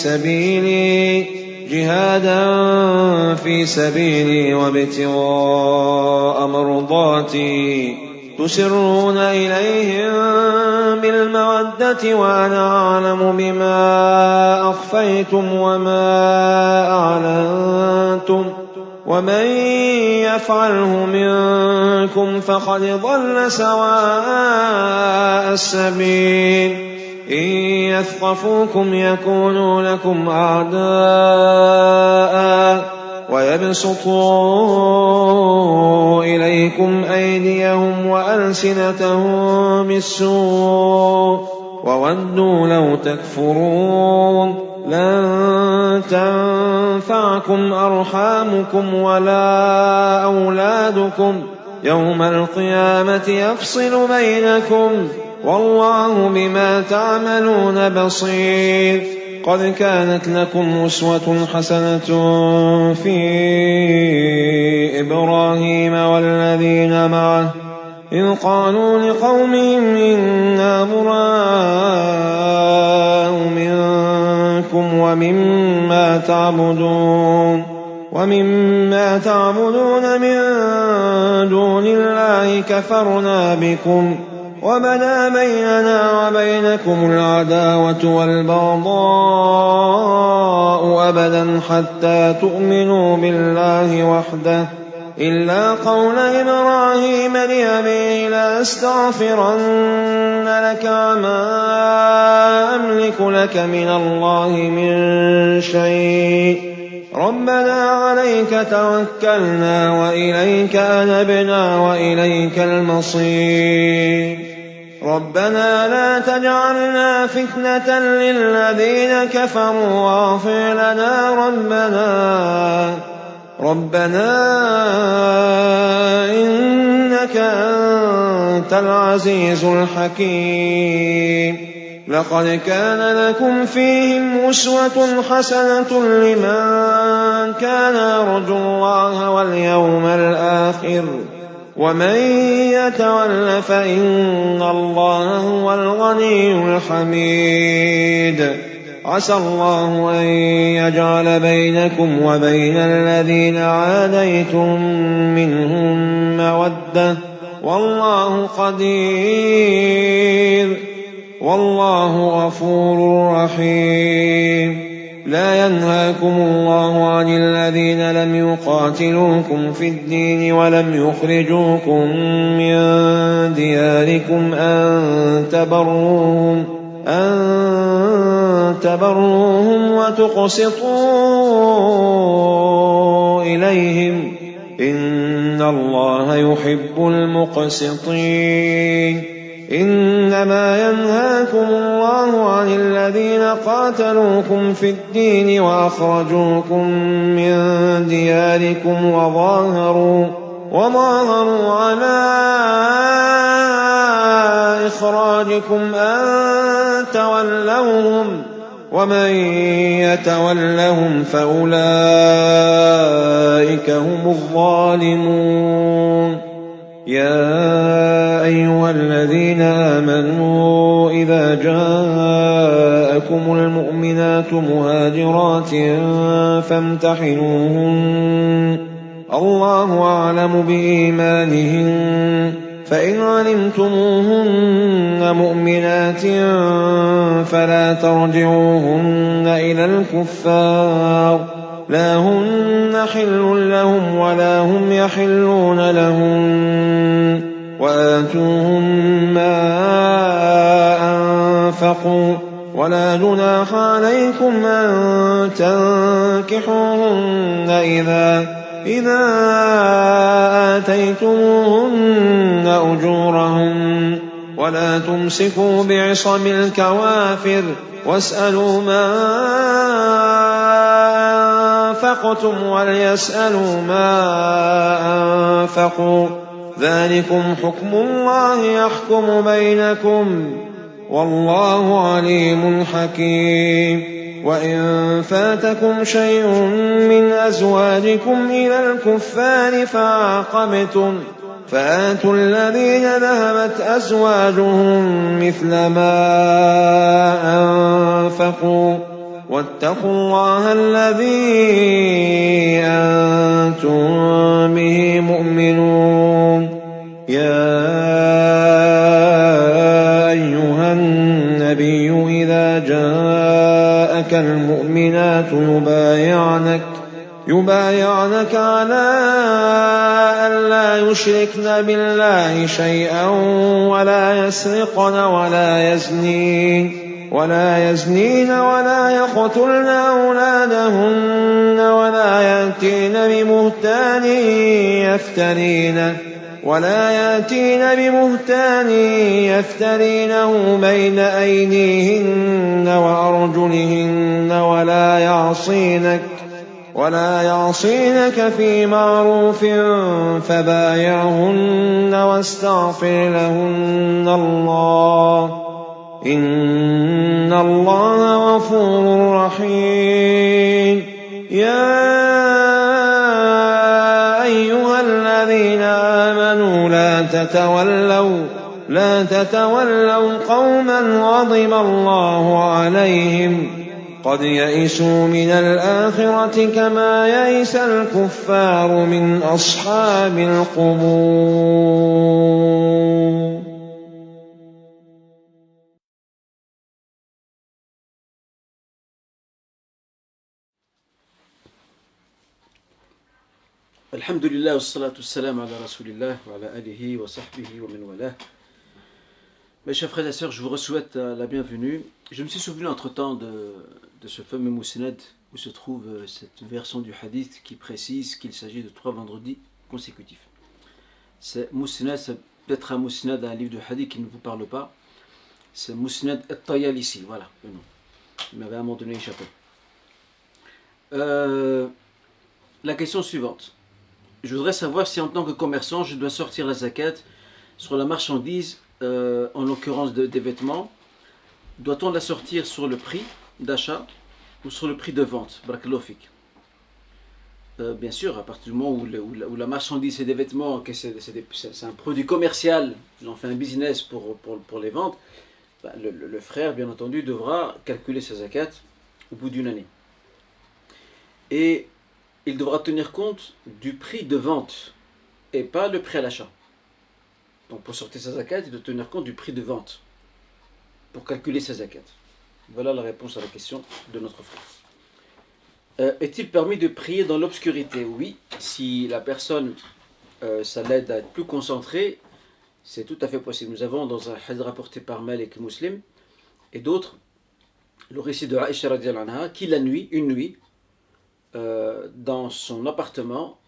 سبيلي وابتغاء مرضاتي تسرون إليهم بالمودة وأنا أعلم بما أخفيتم وما أعلنتم ومن يفعله منكم فقد ضل سواء السبيل إن يثقفوكم يكونوا لكم أعداء ويبسطوا إليكم أيديهم وألسنتهم بالسوء وودوا لو تكفرون لن تنفعكم أرحامكم ولا أولادكم يوم القيامة يفصل بينكم والله بما تعملون بصير قد كانت لكم أسوة حسنة في إبراهيم والذين معه إذ قالوا لقومهم إنا براء منكم ومما تعبدون من دون الله كفرنا بكم وبدا بيننا وبينكم العداوة والبغضاء أبدا حتى تؤمنوا بالله وحده إلا قول إبراهيم لأبيه لأستغفرن لك وما أملك لك من الله من شيء ربنا عليك توكلنا وإليك أنبنا وإليك المصير ربنا لا تجعلنا فتنة للذين كفروا واغفر لنا ربنا إنك أنت العزيز الحكيم لقد كان لكم فيهم أسوة حسنة لمن كان يرجو الله واليوم الآخر ومن يتول فإن الله هو الغني الحميد عسى الله أن يجعل بينكم وبين الذين عاديتم منهم مودة والله قدير والله غفور رحيم لا ينهاكم الله عن الذين لم يقاتلوكم في الدين ولم يخرجوكم من دياركم أن تبروهم وتقسطوا إليهم إن الله يحب المقسطين إنما ينهاكم الله عن الذين قاتلوكم في الدين وأخرجوكم من دياركم وظاهروا على إخراجكم أن تولوهم ومن يتولهم فأولئك هم الظالمون يا أيها الذين آمنوا إذا جاءكم المؤمنات مهاجرات فامتحنوهن الله أعلم بإيمانهن فإن علمتموهن مؤمنات فلا ترجعوهن إلى الكفار لا هن حل لهم ولا هم يحلون لهم وآتوهم ما أنفقوا ولا جناح عليكم أن تنكحوهن إذا آتيتموهن أجورهن ولا تمسكوا بعصم الكوافر واسألوا ما أنفقتم وليسألوا ما أنفقوا ذلكم حكم الله يحكم بينكم والله عليم حكيم وإن فاتكم شيء من أزواجكم إلى الكفار فعاقبتم فآتوا الذين ذهبت أزواجهم مثل ما أنفقوا واتقوا الله الذي أنتم به مؤمنون يا أيها النبي إذا جاءك المؤمنات يبايعنك على أن لا يشركن بالله شيئا ولا يسرقن ولا يزنين ولا يقتلن أولادهن ولا يأتين بمهتان يفترينه بين أيديهن وأرجلهن ولا يعصينك في معروف فبايعهن واستغفر لهن الله إن الله غفور رحيم يا أيها الذين آمنوا لا تتولوا قوما غضب الله عليهم قد يئسوا من الآخرة كما يئس الكفار من أصحاب القبور. Alhamdulillah, wassalatu wassalam ala rasulillah, wa ala alihi wa sahbihi wa man walah. Mes chers frères et sœurs, je vous souhaite la bienvenue. Je me suis souvenu entre-temps de ce fameux mousnad où se trouve cette version du hadith qui précise qu'il s'agit de 3 vendredis consécutifs. C'est mousnad, c'est peut-être un mousnad d'un livre de hadith qui ne vous parle pas. C'est mousnad at-Tayalisi, voilà le nom. Il m'avait à un moment donné échappé. La question suivante. Je voudrais savoir si en tant que commerçant, je dois sortir la zakat sur la marchandise, en l'occurrence des vêtements. Doit-on la sortir sur le prix d'achat ou sur le prix de vente? Barakallahu fik. Bien sûr, à partir du moment où la marchandise c'est des vêtements, que c'est un produit commercial, on fait un business pour les ventes, ben, le frère, bien entendu, devra calculer sa zakat au bout d'une année. Et il devra tenir compte du prix de vente et pas le prix à l'achat. Donc pour sortir sa zakat, il doit tenir compte du prix de vente pour calculer sa zakat. Voilà la réponse à la question de notre frère. Est-il permis de prier dans l'obscurité? Oui, si la personne, ça l'aide à être plus concentré, c'est tout à fait possible. Nous avons dans un hadith rapporté par Malik Muslim et d'autres, le récit de Aïcha radhiyallahu anha, qui la nuit, une nuit, dans son appartement,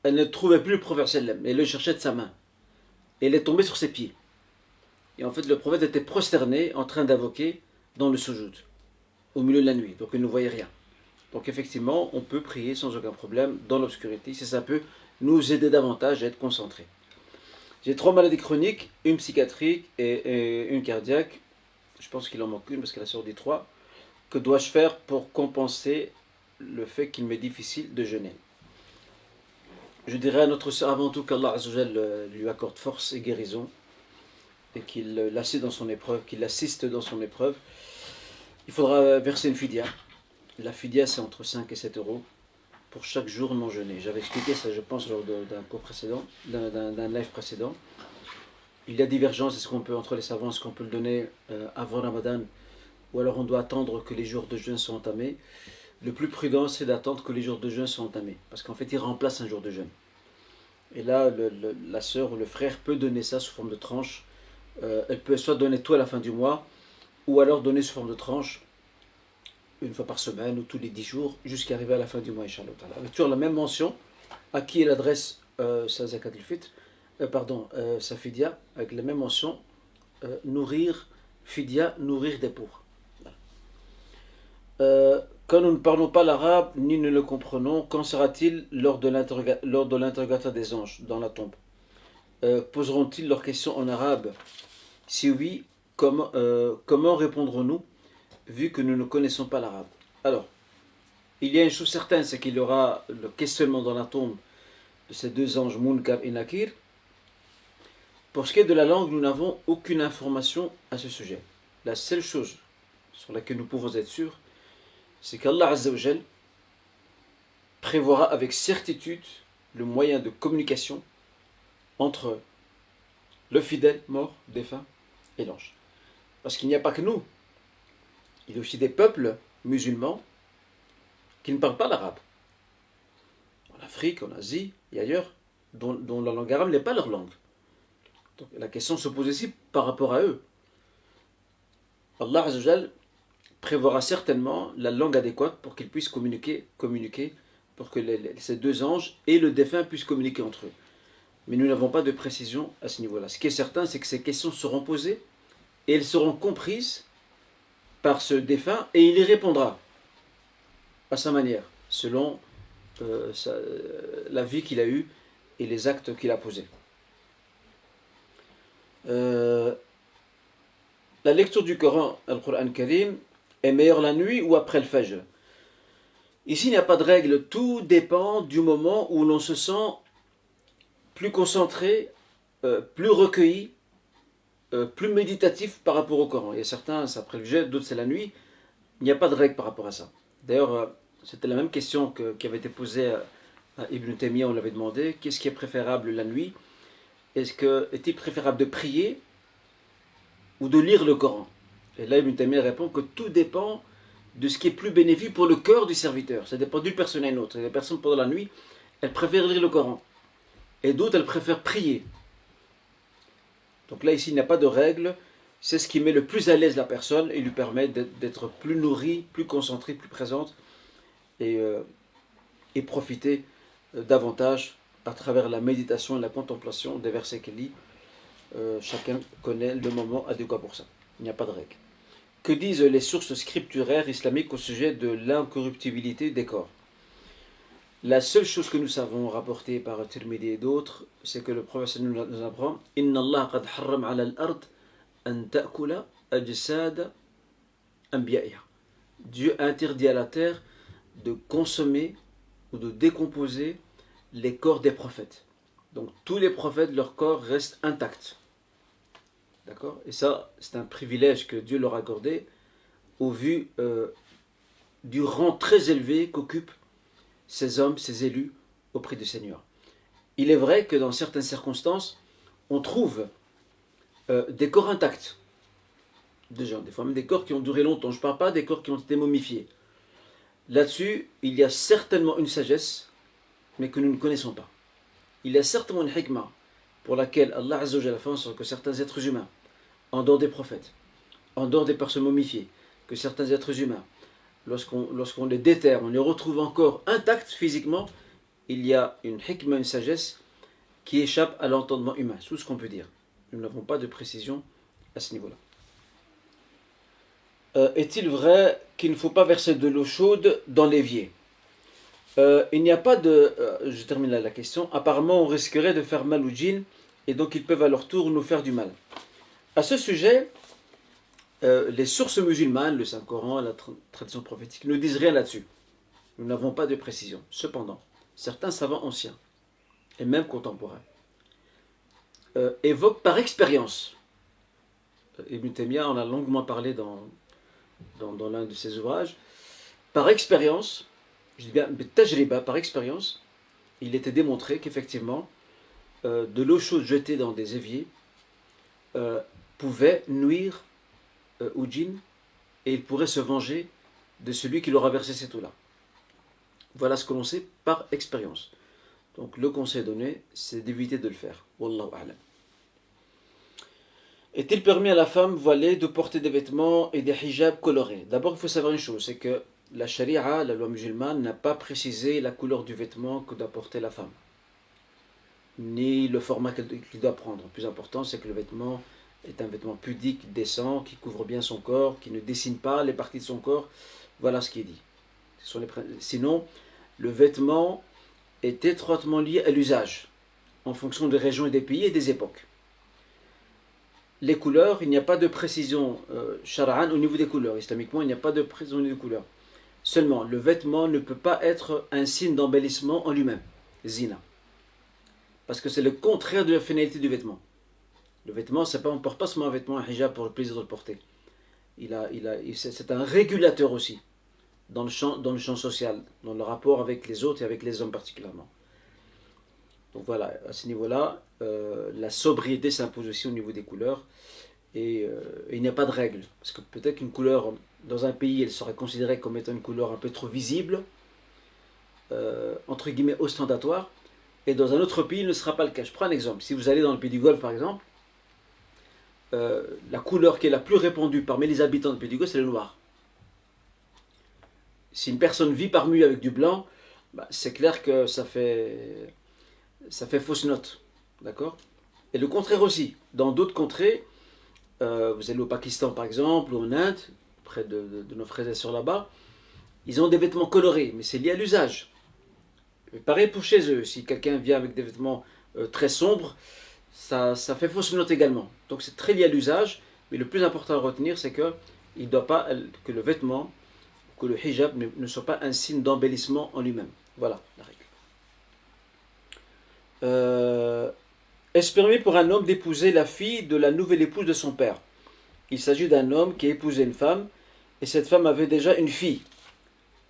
elle ne trouvait plus le prophète sallam, et elle le cherchait de sa main. Et elle est tombée sur ses pieds. Et en fait, le prophète était prosterné, en train d'invoquer dans le sujoud, au milieu de la nuit. Donc, il ne voyait rien. Donc, effectivement, on peut prier sans aucun problème dans l'obscurité, si ça peut nous aider davantage à être concentrés. J'ai 3 maladies chroniques, une psychiatrique et une cardiaque. Je pense qu'il en manque une parce qu'elle a sorti 3. Que dois-je faire pour compenser le fait qu'il m'est difficile de jeûner? Je dirais à notre sœur avant tout qu'Allah Azzawajal lui accorde force et guérison et qu'il l'assiste dans son épreuve, qu'il l'assiste dans son épreuve. Il faudra verser une fidia. La fidia, c'est entre 5 et 7 euros pour chaque jour non jeûné. J'avais expliqué ça, je pense, lors d'un cours précédent, d'un live précédent. Il y a divergence, est-ce qu'on peut, entre les savants, est-ce qu'on peut le donner avant Ramadan ou alors on doit attendre que les jours de jeûne soient entamés? Le plus prudent, c'est d'attendre que les jours de jeûne soient entamés. Parce qu'en fait, il remplace un jour de jeûne. Et là, la sœur ou le frère peut donner ça sous forme de tranche. Elle peut soit donner tout à la fin du mois, ou alors donner sous forme de tranche, une fois par semaine ou tous les 10 jours, jusqu'à arriver à la fin du mois, Inch'Allah. Avec toujours la même mention, à qui elle adresse sa zakat al-fitr, sa fidia, avec la même mention, nourrir, fidia, nourrir des pauvres. Quand nous ne parlons pas l'arabe, ni ne le comprenons, qu'en sera-t-il lors de l'interrogatoire des anges dans la tombe? Poseront-ils leurs questions en arabe? Si oui, comment répondrons-nous, vu que nous ne connaissons pas l'arabe? Alors, il y a une chose certaine, c'est qu'il y aura le questionnement dans la tombe de ces 2 anges, Munkar et Nakir. Pour ce qui est de la langue, nous n'avons aucune information à ce sujet. La seule chose sur laquelle nous pouvons être sûrs, c'est qu'Allah Azzawajal prévoira avec certitude le moyen de communication entre le fidèle mort, défunt, et l'ange. Parce qu'il n'y a pas que nous. Il y a aussi des peuples musulmans qui ne parlent pas l'arabe. En Afrique, en Asie et ailleurs, dont la langue arabe n'est pas leur langue. Donc la question se pose ici par rapport à eux. Allah Azzawajal prévoira certainement la langue adéquate pour qu'ils puissent communiquer, pour que ces 2 anges et le défunt puissent communiquer entre eux. Mais nous n'avons pas de précision à ce niveau-là. Ce qui est certain, c'est que ces questions seront posées et elles seront comprises par ce défunt et il y répondra à sa manière, selon la vie qu'il a eue et les actes qu'il a posés. La lecture du Coran, Al-Qur'an Karim, est meilleure la nuit ou après le Fajr? Ici, il n'y a pas de règle. Tout dépend du moment où l'on se sent plus concentré, plus recueilli, plus méditatif par rapport au Coran. Il y a certains, c'est après le Fajr, d'autres c'est la nuit. Il n'y a pas de règle par rapport à ça. D'ailleurs, c'était la même question qui avait été posée à Ibn Taymiyyah, on l'avait demandé. Qu'est-ce qui est préférable la nuit? Est-il préférable de prier ou de lire le Coran? Et là, Ibn Taymiyyah répond que tout dépend de ce qui est plus bénéfique pour le cœur du serviteur. Ça dépend d'une personne à une autre. Il y a des personnes pendant la nuit, elles préfèrent lire le Coran. Et d'autres, elles préfèrent prier. Donc là, ici, il n'y a pas de règle. C'est ce qui met le plus à l'aise la personne et lui permet d'être plus nourrie, plus concentrée, plus présente et profiter davantage à travers la méditation et la contemplation des versets qu'elle lit. Chacun connaît le moment adéquat pour ça. Il n'y a pas de règle. Que disent les sources scripturaires islamiques au sujet de l'incorruptibilité des corps? La seule chose que nous savons rapporter par Tirmidhi et d'autres, c'est que le prophète nous apprend Inna Allah qad harram ala al-ard an ta'kula ajsad anbiya'iha. Dieu interdit à la terre de consommer ou de décomposer les corps des prophètes. Donc tous les prophètes, leur corps reste intact. D'accord? Et ça, c'est un privilège que Dieu leur a accordé au vu du rang très élevé qu'occupent ces hommes, ces élus auprès du Seigneur. Il est vrai que dans certaines circonstances, on trouve des corps intacts de gens, des fois même des corps qui ont duré longtemps. Je ne parle pas des corps qui ont été momifiés. Là-dessus, il y a certainement une sagesse, mais que nous ne connaissons pas. Il y a certainement une hikmah pour laquelle Allah Azza wa Jalla fait en sorte que certains êtres humains, en dehors des prophètes, en dehors des personnes momifiées, que certains êtres humains, lorsqu'on les déterre, on les retrouve encore intacts physiquement, il y a une hikmah, une sagesse qui échappe à l'entendement humain. C'est tout ce qu'on peut dire. Nous n'avons pas de précision à ce niveau-là. Est-il vrai qu'il ne faut pas verser de l'eau chaude dans l'évier? Il n'y a pas de... je termine là la question. Apparemment, on risquerait de faire mal aux djinns et donc ils peuvent à leur tour nous faire du mal. À ce sujet, les sources musulmanes, le Saint-Coran, la tradition prophétique, ne disent rien là-dessus. Nous n'avons pas de précision. Cependant, certains savants anciens, et même contemporains, évoquent par expérience. Ibn Taymiyyah en a longuement parlé dans l'un de ses ouvrages. Par expérience, je dis bien tajriba, par expérience, il était démontré qu'effectivement, de l'eau chaude jetée dans des éviers pouvait nuire aux djinns et il pourrait se venger de celui qui leur a versé cette eau-là. Voilà ce que l'on sait par expérience. Donc le conseil donné, c'est d'éviter de le faire. Wallahu a'lam. Est-il permis à la femme voilée de porter des vêtements et des hijabs colorés? D'abord, il faut savoir une chose, c'est que la charia, la loi musulmane, n'a pas précisé la couleur du vêtement que doit porter la femme, ni le format qu'il doit prendre. Le plus important, c'est que le vêtement est un vêtement pudique, décent, qui couvre bien son corps, qui ne dessine pas les parties de son corps. Voilà ce qui est dit. Sinon, le vêtement est étroitement lié à l'usage, en fonction des régions et des pays et des époques. Les couleurs, il n'y a pas de précision shar'an au niveau des couleurs. Islamiquement, il n'y a pas de précision au niveau des couleurs. Seulement, le vêtement ne peut pas être un signe d'embellissement en lui-même, zina. Parce que c'est le contraire de la finalité du vêtement. Le vêtement, on ne porte pas seulement un vêtement, un hijab pour le plaisir de le porter. C'est un régulateur aussi, dans le champ social, dans le rapport avec les autres et avec les hommes particulièrement. Donc voilà, à ce niveau-là, la sobriété s'impose aussi au niveau des couleurs. Et il n'y a pas de règle. Parce que peut-être qu'une couleur, dans un pays, elle serait considérée comme étant une couleur un peu trop visible, entre guillemets ostentatoire, et dans un autre pays, il ne sera pas le cas. Je prends un exemple. Si vous allez dans le pays du Golfe, par exemple, la couleur qui est la plus répandue parmi les habitants du pays du Golfe, c'est le noir. Si une personne vit parmi eux avec du blanc, c'est clair que ça fait fausse note. D'accord? Et le contraire aussi. Dans d'autres contrées, vous allez au Pakistan par exemple, ou en Inde, près de nos frères et sœurs là-bas, ils ont des vêtements colorés, mais c'est lié à l'usage. Pareil pour chez eux, si quelqu'un vient avec des vêtements très sombres, ça fait fausse note également. Donc c'est très lié à l'usage, mais le plus important à retenir, c'est que il ne doit pas que le vêtement, que le hijab ne soit pas un signe d'embellissement en lui-même. Voilà la règle. Est-ce permis pour un homme d'épouser la fille de la nouvelle épouse de son père? Il s'agit d'un homme qui a épousé une femme, et cette femme avait déjà une fille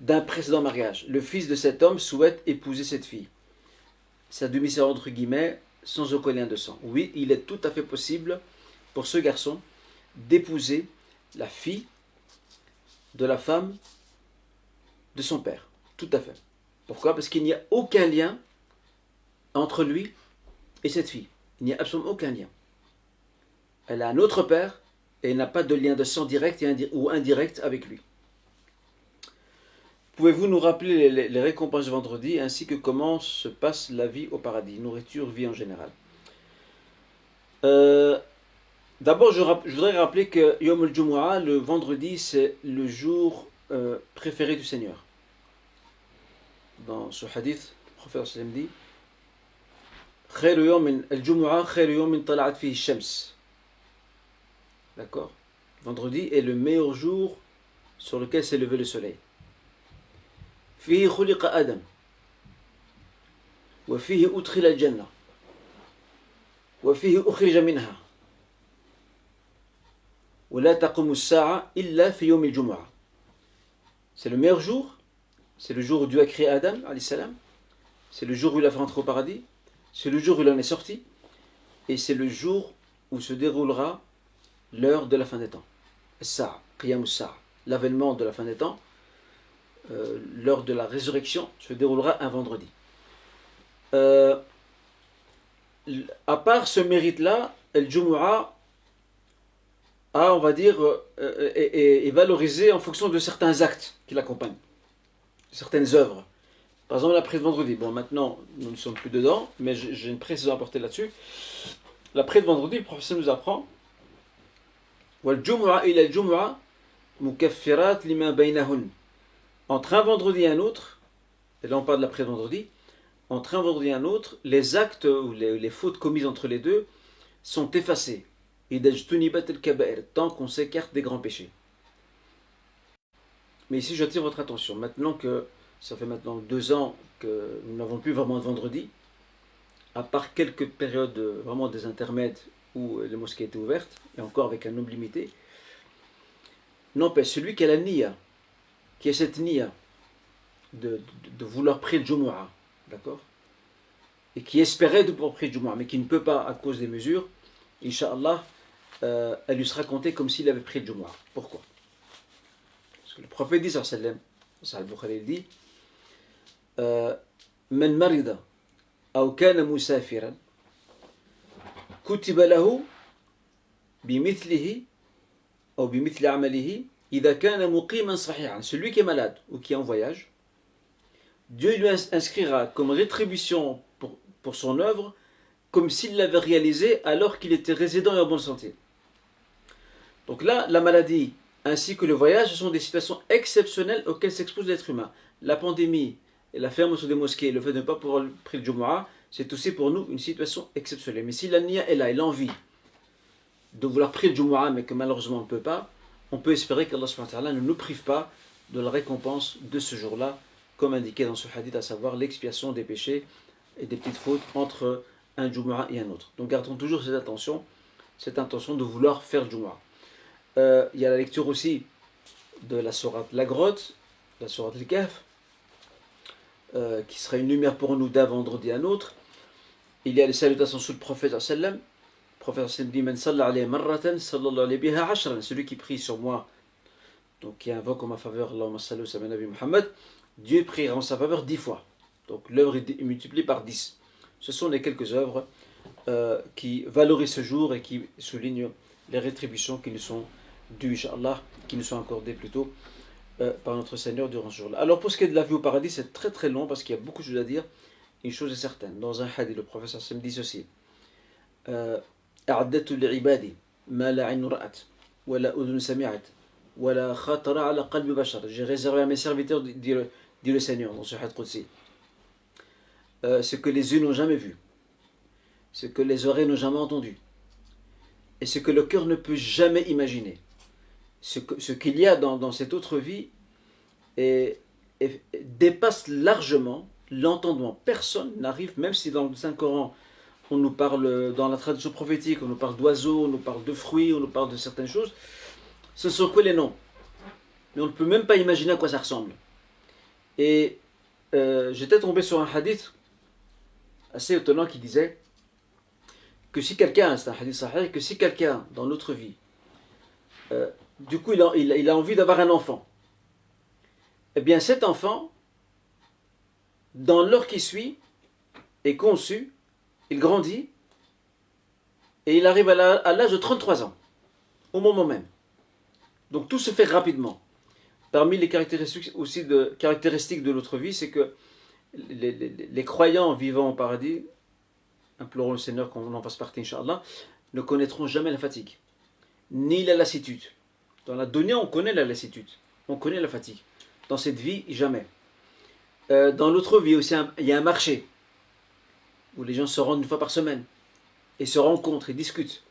d'un précédent mariage. Le fils de cet homme souhaite épouser cette fille. Sa demi-sœur entre guillemets, sans aucun lien de sang. Oui, il est tout à fait possible pour ce garçon d'épouser la fille de la femme de son père. Tout à fait. Pourquoi? Parce qu'il n'y a aucun lien entre lui et cette fille. Il n'y a absolument aucun lien. Elle a un autre père et elle n'a pas de lien de sang direct ou indirect avec lui. Pouvez-vous nous rappeler les récompenses du vendredi ainsi que comment se passe la vie au paradis, nourriture, vie en général? D'abord, je voudrais rappeler que Yom al-Jumu'ah, le vendredi, c'est le jour préféré du Seigneur. Dans ce hadith, le prophète sallam dit Khayru yawmin al-Jumu'ah khayru yawmin tala'at fihi shams. D'accord? Vendredi est le meilleur jour sur lequel s'est levé le soleil. Fihi khuliqa Adam wa fihi udkhila al-jannah wa fihi ukhrija minha. C'est le meilleur jour, c'est le jour où Dieu a créé Adam, c'est le jour où il a fait rentrer au paradis, c'est le jour où il en est sorti, et c'est le jour où se déroulera l'heure de la fin des temps. L'avènement de la fin des temps, l'heure de la résurrection, se déroulera un vendredi. À part ce mérite-là, le Jumu'ah on va dire, est valorisé en fonction de certains actes qui l'accompagnent, de certaines œuvres. Par exemple, la prière de vendredi. Bon, maintenant, nous ne sommes plus dedans, mais j'ai une précision à apporter là-dessus. La prière de vendredi, le professeur nous apprend وَالْجُمُعَ إِلَى الْجُمُعَ مُكَفِّرَاتْ لِمَا بَيْنَهُنْ. Entre un vendredi et un autre, et là on parle de la prière de vendredi, entre un vendredi et un autre, les actes ou les fautes commises entre les deux sont effacées. Tant qu'on s'écarte des grands péchés. Mais ici j'attire votre attention, maintenant que ça fait maintenant 2 ans que nous n'avons plus vraiment de vendredi, à part quelques périodes vraiment des intermèdes où les mosquées étaient ouvertes, et encore avec un nombre limité, n'empêche, celui qui a la niya, qui a cette niya de vouloir prier le Jumu'ah, d'accord, et qui espérait de pouvoir prier le Jumu'ah, mais qui ne peut pas à cause des mesures, Inch'Allah, elle lui sera comptée comme s'il avait pris le Jumu'ah. Pourquoi? Parce que le prophète dit, sallallahu Al-Bukhari dit, Man marida, aw kana musafiran, kutiba lahu, bimithlihi, ou bimithli amalihi, idha kana muqiman sahihan. Celui qui est malade ou qui est en voyage, Dieu lui inscrira comme rétribution pour son œuvre, comme s'il l'avait réalisé alors qu'il était résident et en bonne santé. Donc là, la maladie ainsi que le voyage, ce sont des situations exceptionnelles auxquelles s'expose l'être humain. La pandémie et la fermeture des mosquées, le fait de ne pas pouvoir prier le Jumu'ah, c'est aussi pour nous une situation exceptionnelle. Mais si la niya est là et l'envie de vouloir prier le Jumu'ah, mais que malheureusement on ne peut pas, on peut espérer qu'Allah subhanahu wa ta'ala ne nous prive pas de la récompense de ce jour-là, comme indiqué dans ce hadith, à savoir l'expiation des péchés et des petites fautes entre un Jumu'ah et un autre. Donc gardons toujours cette intention de vouloir faire le Jumu'ah. Il y a la lecture aussi de la sourate La Grotte, la sourate Al-Kahf, qui sera une lumière pour nous d'un vendredi à un autre. Il y a les salutations sous le prophète sallam. Le prophète sallam dit Man salla alayhi marratan sallallahu alayhi biha ashran. Celui qui prie sur moi, donc qui invoque en ma faveur Allahumma salli wa sallam Nabi Muhammad, Dieu priera en sa faveur 10 fois. Donc l'œuvre est multipliée par 10. Ce sont les quelques œuvres qui valorisent ce jour et qui soulignent les rétributions qui nous sont dues, Inch'Allah, qui nous sont accordées plutôt par notre Seigneur durant ce jour-là. Alors pour ce qui est de la vie au paradis, c'est très très long parce qu'il y a beaucoup de choses à dire. Une chose est certaine, dans un hadith, le prophète sallam dit ceci A'addatu li'ibadi ma la 'ayn ra'at wa la udhun sami'at wa la khatara 'ala qalbi bashar. J'ai réservé à mes serviteurs, dit le Seigneur dans ce hadith Qudsi, ce que les yeux n'ont jamais vu, ce que les oreilles n'ont jamais entendu, et ce que le cœur ne peut jamais imaginer. Ce qu'il y a dans cette autre vie dépasse largement l'entendement. Personne n'arrive, même si dans le Saint-Coran, on nous parle, dans la tradition prophétique, on nous parle d'oiseaux, on nous parle de fruits, on nous parle de certaines choses, ce sont que les noms. Mais on ne peut même pas imaginer à quoi ça ressemble. Et j'étais tombé sur un hadith assez étonnant qui disait que si quelqu'un, c'est un hadith sahih, que si quelqu'un dans notre vie, du coup il a envie d'avoir un enfant, eh bien cet enfant, dans l'heure qui suit, est conçu, il grandit, et il arrive à l'âge de 33 ans, au moment même. Donc tout se fait rapidement. Parmi les caractéristiques aussi caractéristiques de l'autre vie, c'est que les croyants vivant au paradis, implorons le Seigneur qu'on en fasse partie, Inch'Allah, ne connaîtront jamais la fatigue, ni la lassitude. Dans la dunya, on connaît la lassitude, on connaît la fatigue. Dans cette vie, jamais. Dans l'autre vie aussi, il y a un marché où les gens se rendent une fois par semaine et se rencontrent et discutent.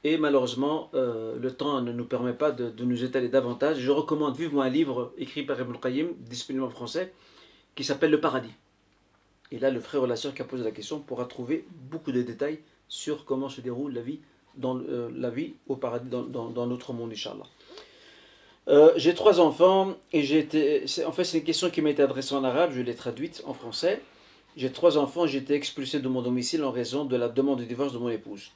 Et malheureusement, le temps ne nous permet pas de nous étaler davantage. Je recommande vivement un livre écrit par Ibn Qayyim, disponible en français, qui s'appelle Le Paradis. Et là, le frère ou la sœur qui a posé la question pourra trouver beaucoup de détails sur comment se déroule la vie, la vie au paradis, dans notre monde, Inch'Allah. J'ai 3 enfants et en fait, c'est une question qui m'a été adressée en arabe, je l'ai traduite en français. J'ai 3 enfants, j'ai été expulsé de mon domicile en raison de la demande de divorce de mon épouse.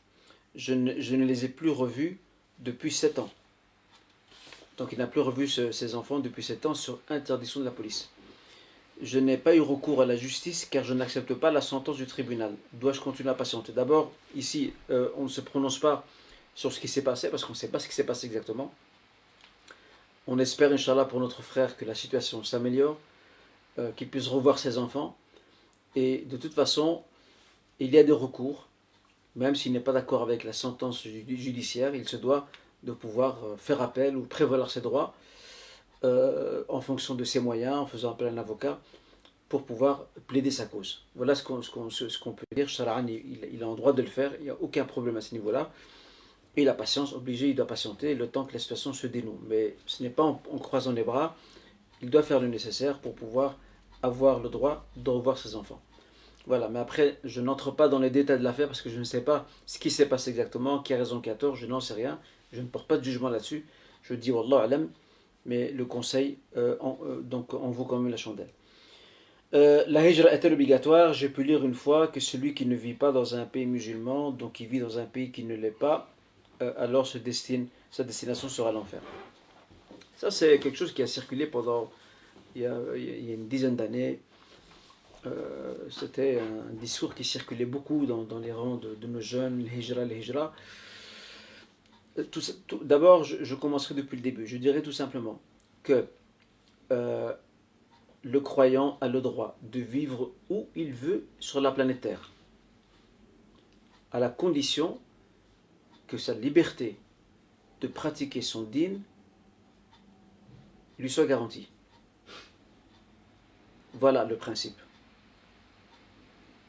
Je ne les ai plus revus depuis 7 ans. Donc il n'a plus revu ses enfants depuis 7 ans sur interdiction de la police. Je n'ai pas eu recours à la justice car je n'accepte pas la sentence du tribunal. Dois-je continuer à patienter? D'abord, ici, on ne se prononce pas sur ce qui s'est passé parce qu'on ne sait pas ce qui s'est passé exactement. On espère, Inch'Allah, pour notre frère que la situation s'améliore, qu'il puisse revoir ses enfants. Et de toute façon, il y a des recours. Même s'il n'est pas d'accord avec la sentence judiciaire, il se doit de pouvoir faire appel ou prévaloir ses droits en fonction de ses moyens, en faisant appel à un avocat, pour pouvoir plaider sa cause. Voilà ce qu'on peut dire. Shara'an, il a en droit de le faire, il n'y a aucun problème à ce niveau-là. Et la patience, obligé, il doit patienter le temps que la situation se dénoue. Mais ce n'est pas en croisant les bras, il doit faire le nécessaire pour pouvoir avoir le droit de revoir ses enfants. Voilà, mais après, je n'entre pas dans les détails de l'affaire parce que je ne sais pas ce qui s'est passé exactement, qui a raison, qui a tort, je n'en sais rien. Je ne porte pas de jugement là-dessus. Je dis Wallah alam, mais le conseil donc en vaut quand même la chandelle. La hijra est-elle obligatoire? J'ai pu lire une fois que celui qui ne vit pas dans un pays musulman, donc qui vit dans un pays qui ne l'est pas, alors sa destination sera l'enfer. Ça, c'est quelque chose qui a circulé pendant il y a une dizaine d'années. C'était un discours qui circulait beaucoup dans les rangs de nos jeunes, les hijra. D'abord, je commencerai depuis le début. Je dirais tout simplement que le croyant a le droit de vivre où il veut sur la planète Terre, à la condition que sa liberté de pratiquer son dîn lui soit garantie. Voilà le principe.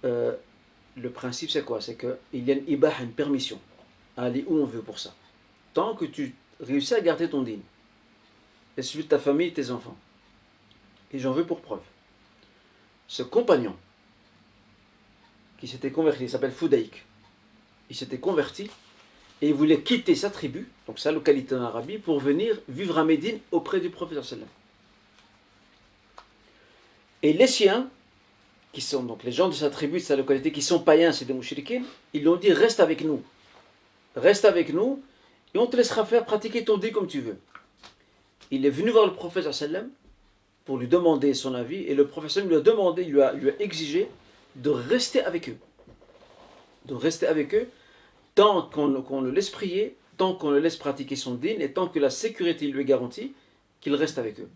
Le principe, c'est quoi? C'est qu'il y a une ibah, une permission à aller où on veut pour ça. Tant que tu réussis à garder ton dîn, et celui de ta famille et tes enfants. Et j'en veux pour preuve. Ce compagnon qui s'était converti, il s'appelle Fudayk, il s'était converti et il voulait quitter sa tribu, donc sa localité en Arabie, pour venir vivre à Médine auprès du prophète sallallahu. Et les siens, qui sont donc les gens de sa tribu, de sa localité, qui sont païens, c'est des mouchriquins, ils lui ont dit reste avec nous et on te laissera faire pratiquer ton dîn comme tu veux. Il est venu voir le prophète sallam pour lui demander son avis et le prophète sallam lui a demandé, lui a exigé de rester avec eux. De rester avec eux tant qu'on le laisse prier, tant qu'on le laisse pratiquer son dîn et tant que la sécurité lui est garantie, qu'il reste avec eux.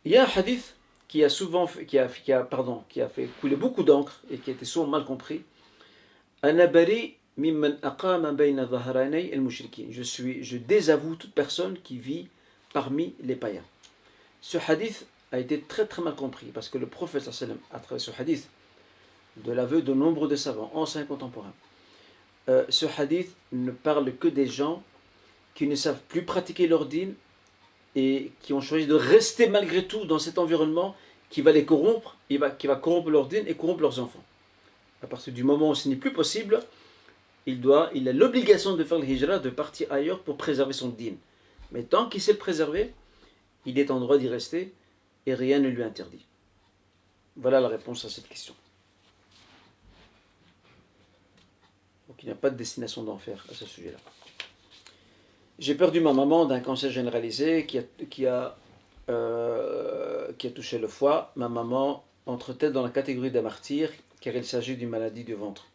Il y a un hadith qui a fait couler beaucoup d'encre et qui a été souvent mal compris. Je désavoue toute personne qui vit parmi les païens. Ce hadith a été très très mal compris parce que le prophète sallam, à travers ce hadith, de l'aveu de nombre de savants anciens contemporains, ce hadith ne parle que des gens qui ne savent plus pratiquer leur dîn et qui ont choisi de rester malgré tout dans cet environnement qui va les corrompre, qui va corrompre leur dîn et corrompre leurs enfants. À partir du moment où ce n'est plus possible, il a l'obligation de faire le hijra, de partir ailleurs pour préserver son dîn. Mais tant qu'il sait le préserver, il est en droit d'y rester et rien ne lui interdit. Voilà la réponse à cette question. Donc il n'y a pas de destination d'enfer à ce sujet-là. J'ai perdu ma maman d'un cancer généralisé qui a touché le foie. Ma maman entre-t-elle dans la catégorie des martyrs car il s'agit d'une maladie du ventre.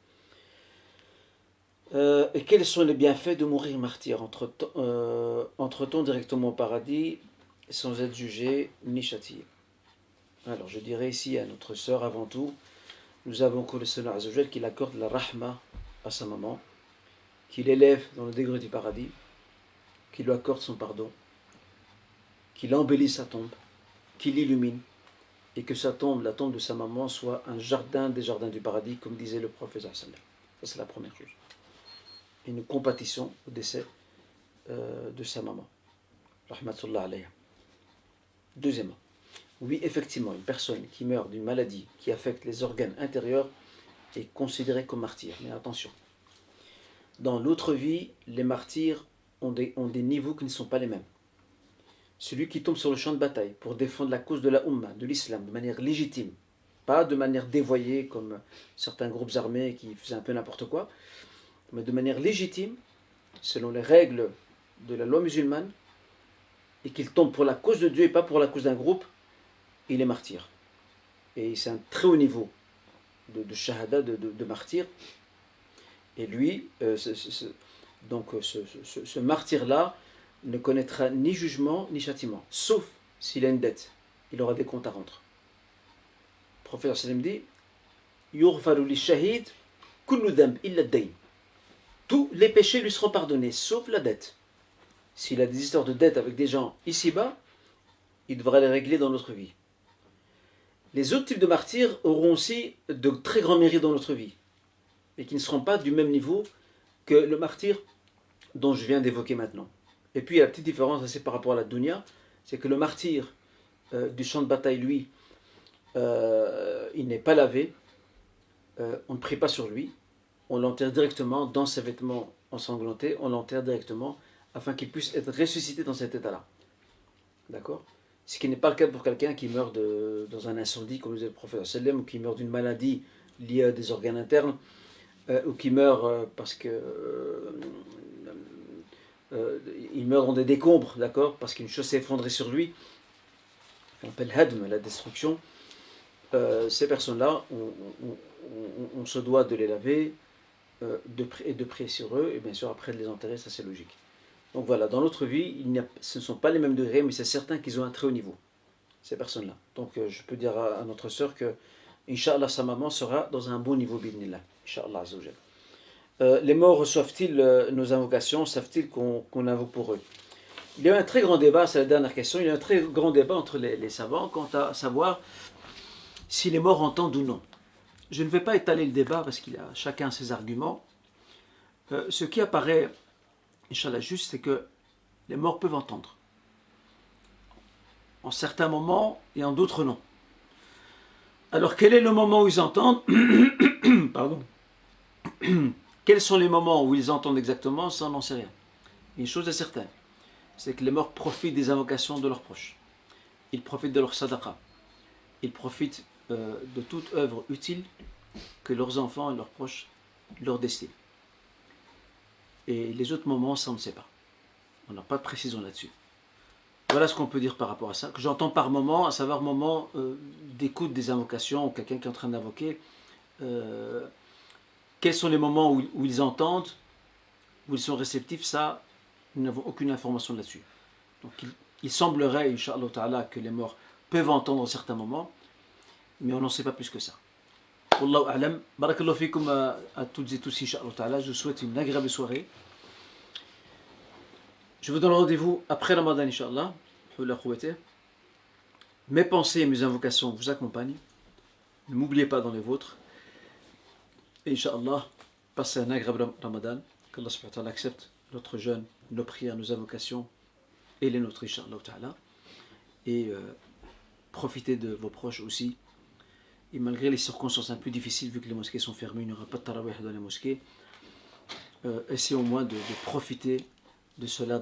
Et quels sont les bienfaits de mourir martyr? Entre-t-on directement au paradis sans être jugé ni châtié? Alors je dirais ici à notre sœur avant tout, nous avons connu le Seigneur Azzawajal qu'il accorde la rahma à sa maman, qu'il élève dans le degré du paradis, qu'il lui accorde son pardon, qu'il embellit sa tombe, qu'il l'illumine, et que sa tombe, la tombe de sa maman, soit un jardin des jardins du paradis, comme disait le prophète. Ça c'est la première chose. Et nous compatissons au décès de sa maman. Rahmatullah alayha. Deuxièmement, oui, effectivement, une personne qui meurt d'une maladie qui affecte les organes intérieurs est considérée comme martyr. Mais attention, dans l'autre vie, les martyrs ont des niveaux qui ne sont pas les mêmes. Celui qui tombe sur le champ de bataille pour défendre la cause de la Ummah, de l'islam, de manière légitime, pas de manière dévoyée comme certains groupes armés qui faisaient un peu n'importe quoi, mais de manière légitime, selon les règles de la loi musulmane, et qu'il tombe pour la cause de Dieu et pas pour la cause d'un groupe, il est martyr. Et c'est un très haut niveau de shahada, de martyr. Et lui, ce martyr-là ne connaîtra ni jugement ni châtiment, sauf s'il a une dette. Il aura des comptes à rendre. Le prophète sallam dit Yughfaru li shahid kullu dhanb illa ad-dayn. Tous les péchés lui seront pardonnés, sauf la dette. S'il a des histoires de dette avec des gens ici-bas, il devra les régler dans notre vie. Les autres types de martyrs auront aussi de très grands mérites dans notre vie, et qui ne seront pas du même niveau que le martyr dont je viens d'évoquer maintenant. Et puis la petite différence, c'est par rapport à la dunya, c'est que le martyr du champ de bataille, lui, il n'est pas lavé, on ne prie pas sur lui, on l'enterre directement dans ses vêtements ensanglantés, on l'enterre directement afin qu'il puisse être ressuscité dans cet état-là. D'accord? Ce qui n'est pas le cas pour quelqu'un qui meurt dans un incendie, comme le disait le prophète sallam, ou qui meurt d'une maladie liée à des organes internes, ou qui meurt parce que il meurt dans des décombres, d'accord, parce qu'une chose s'est effondrée sur lui, on appelle hadm, la destruction. Ces personnes-là, on se doit de les laver et de prier sur eux, et bien sûr après de les enterrer, ça c'est logique. Donc voilà, dans notre vie, ce ne sont pas les mêmes degrés, mais c'est certain qu'ils ont un très haut niveau, ces personnes-là. Donc je peux dire à notre sœur que, Inch'Allah, sa maman sera dans un bon niveau, bidnillah, Inch'Allah Azzawajal. Les morts reçoivent-ils nos invocations? Savent-ils qu'on invoque pour eux? Il y a eu un très grand débat, c'est la dernière question, il y a un très grand débat entre les savants quant à savoir si les morts entendent ou non. Je ne vais pas étaler le débat parce qu'il y a chacun ses arguments. Ce qui apparaît, Inch'Allah, juste, c'est que les morts peuvent entendre. En certains moments et en d'autres non. Alors quel est le moment où ils entendent? Pardon. Quels sont les moments où ils entendent exactement? Ça, on n'en sait rien. Une chose est certaine, c'est que les morts profitent des invocations de leurs proches. Ils profitent de leur sadaqa. Ils profitent de toute œuvre utile que leurs enfants et leurs proches leur destinent. Et les autres moments, ça on ne sait pas. On n'a pas de précision là-dessus. Voilà ce qu'on peut dire par rapport à ça. Que j'entends par moment, à savoir moment d'écoute des invocations, ou quelqu'un qui est en train d'invoquer. Quels sont les moments où ils entendent, où ils sont réceptifs? Ça, nous n'avons aucune information là-dessus. Donc il semblerait, Inch'Allah Ta'ala, que les morts peuvent entendre à certains moments, mais on n'en sait pas plus que ça. Wallahu a'lam. Barakallahu fikum à toutes et tous, Inch'Allah Ta'ala. Je vous souhaite une agréable soirée. Je vous donne rendez-vous après Ramadan, Inch'Allah. Mes pensées et mes invocations vous accompagnent. Ne m'oubliez pas dans les vôtres. Et Inch'Allah, passez un agréable Ramadan. Qu'Allah subhanahu wa ta'ala accepte notre jeûne, nos prières, nos invocations et les nôtres, Inch'Allah ta'ala. Et profitez de vos proches aussi. Et malgré les circonstances un peu difficiles, vu que les mosquées sont fermées, il n'y aura pas de tarawih dans les mosquées, essayez au moins de profiter de cela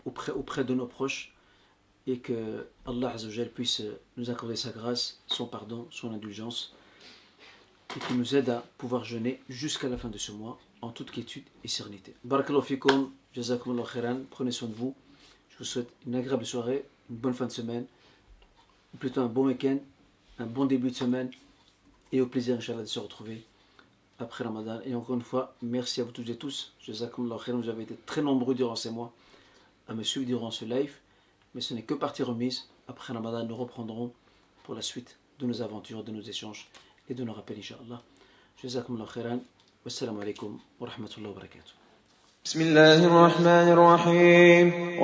auprès de nos proches, et que Allah Azzawajal puisse nous accorder sa grâce, son pardon, son indulgence, et qui nous aide à pouvoir jeûner jusqu'à la fin de ce mois en toute quiétude et sérénité. Barakallahu fikum, jazakumullahu khairan, prenez soin de vous. Je vous souhaite une agréable soirée, une bonne fin de semaine, ou plutôt un bon week-end, un bon début de semaine, et au plaisir, Inch'Allah, de se retrouver après Ramadan. Et encore une fois, merci à vous toutes et tous. Jazakumullah khairan, vous avez été très nombreux durant ces mois à me suivre durant ce live. Mais ce n'est que partie remise. Après Ramadan, nous reprendrons pour la suite de nos aventures, de nos échanges et de nos rappels, Inch'Allah. Jazakumullah khairan. Wassalamu alaikum wa rahmatullahi wa barakatuh. بسم الله الرحمن الرحيم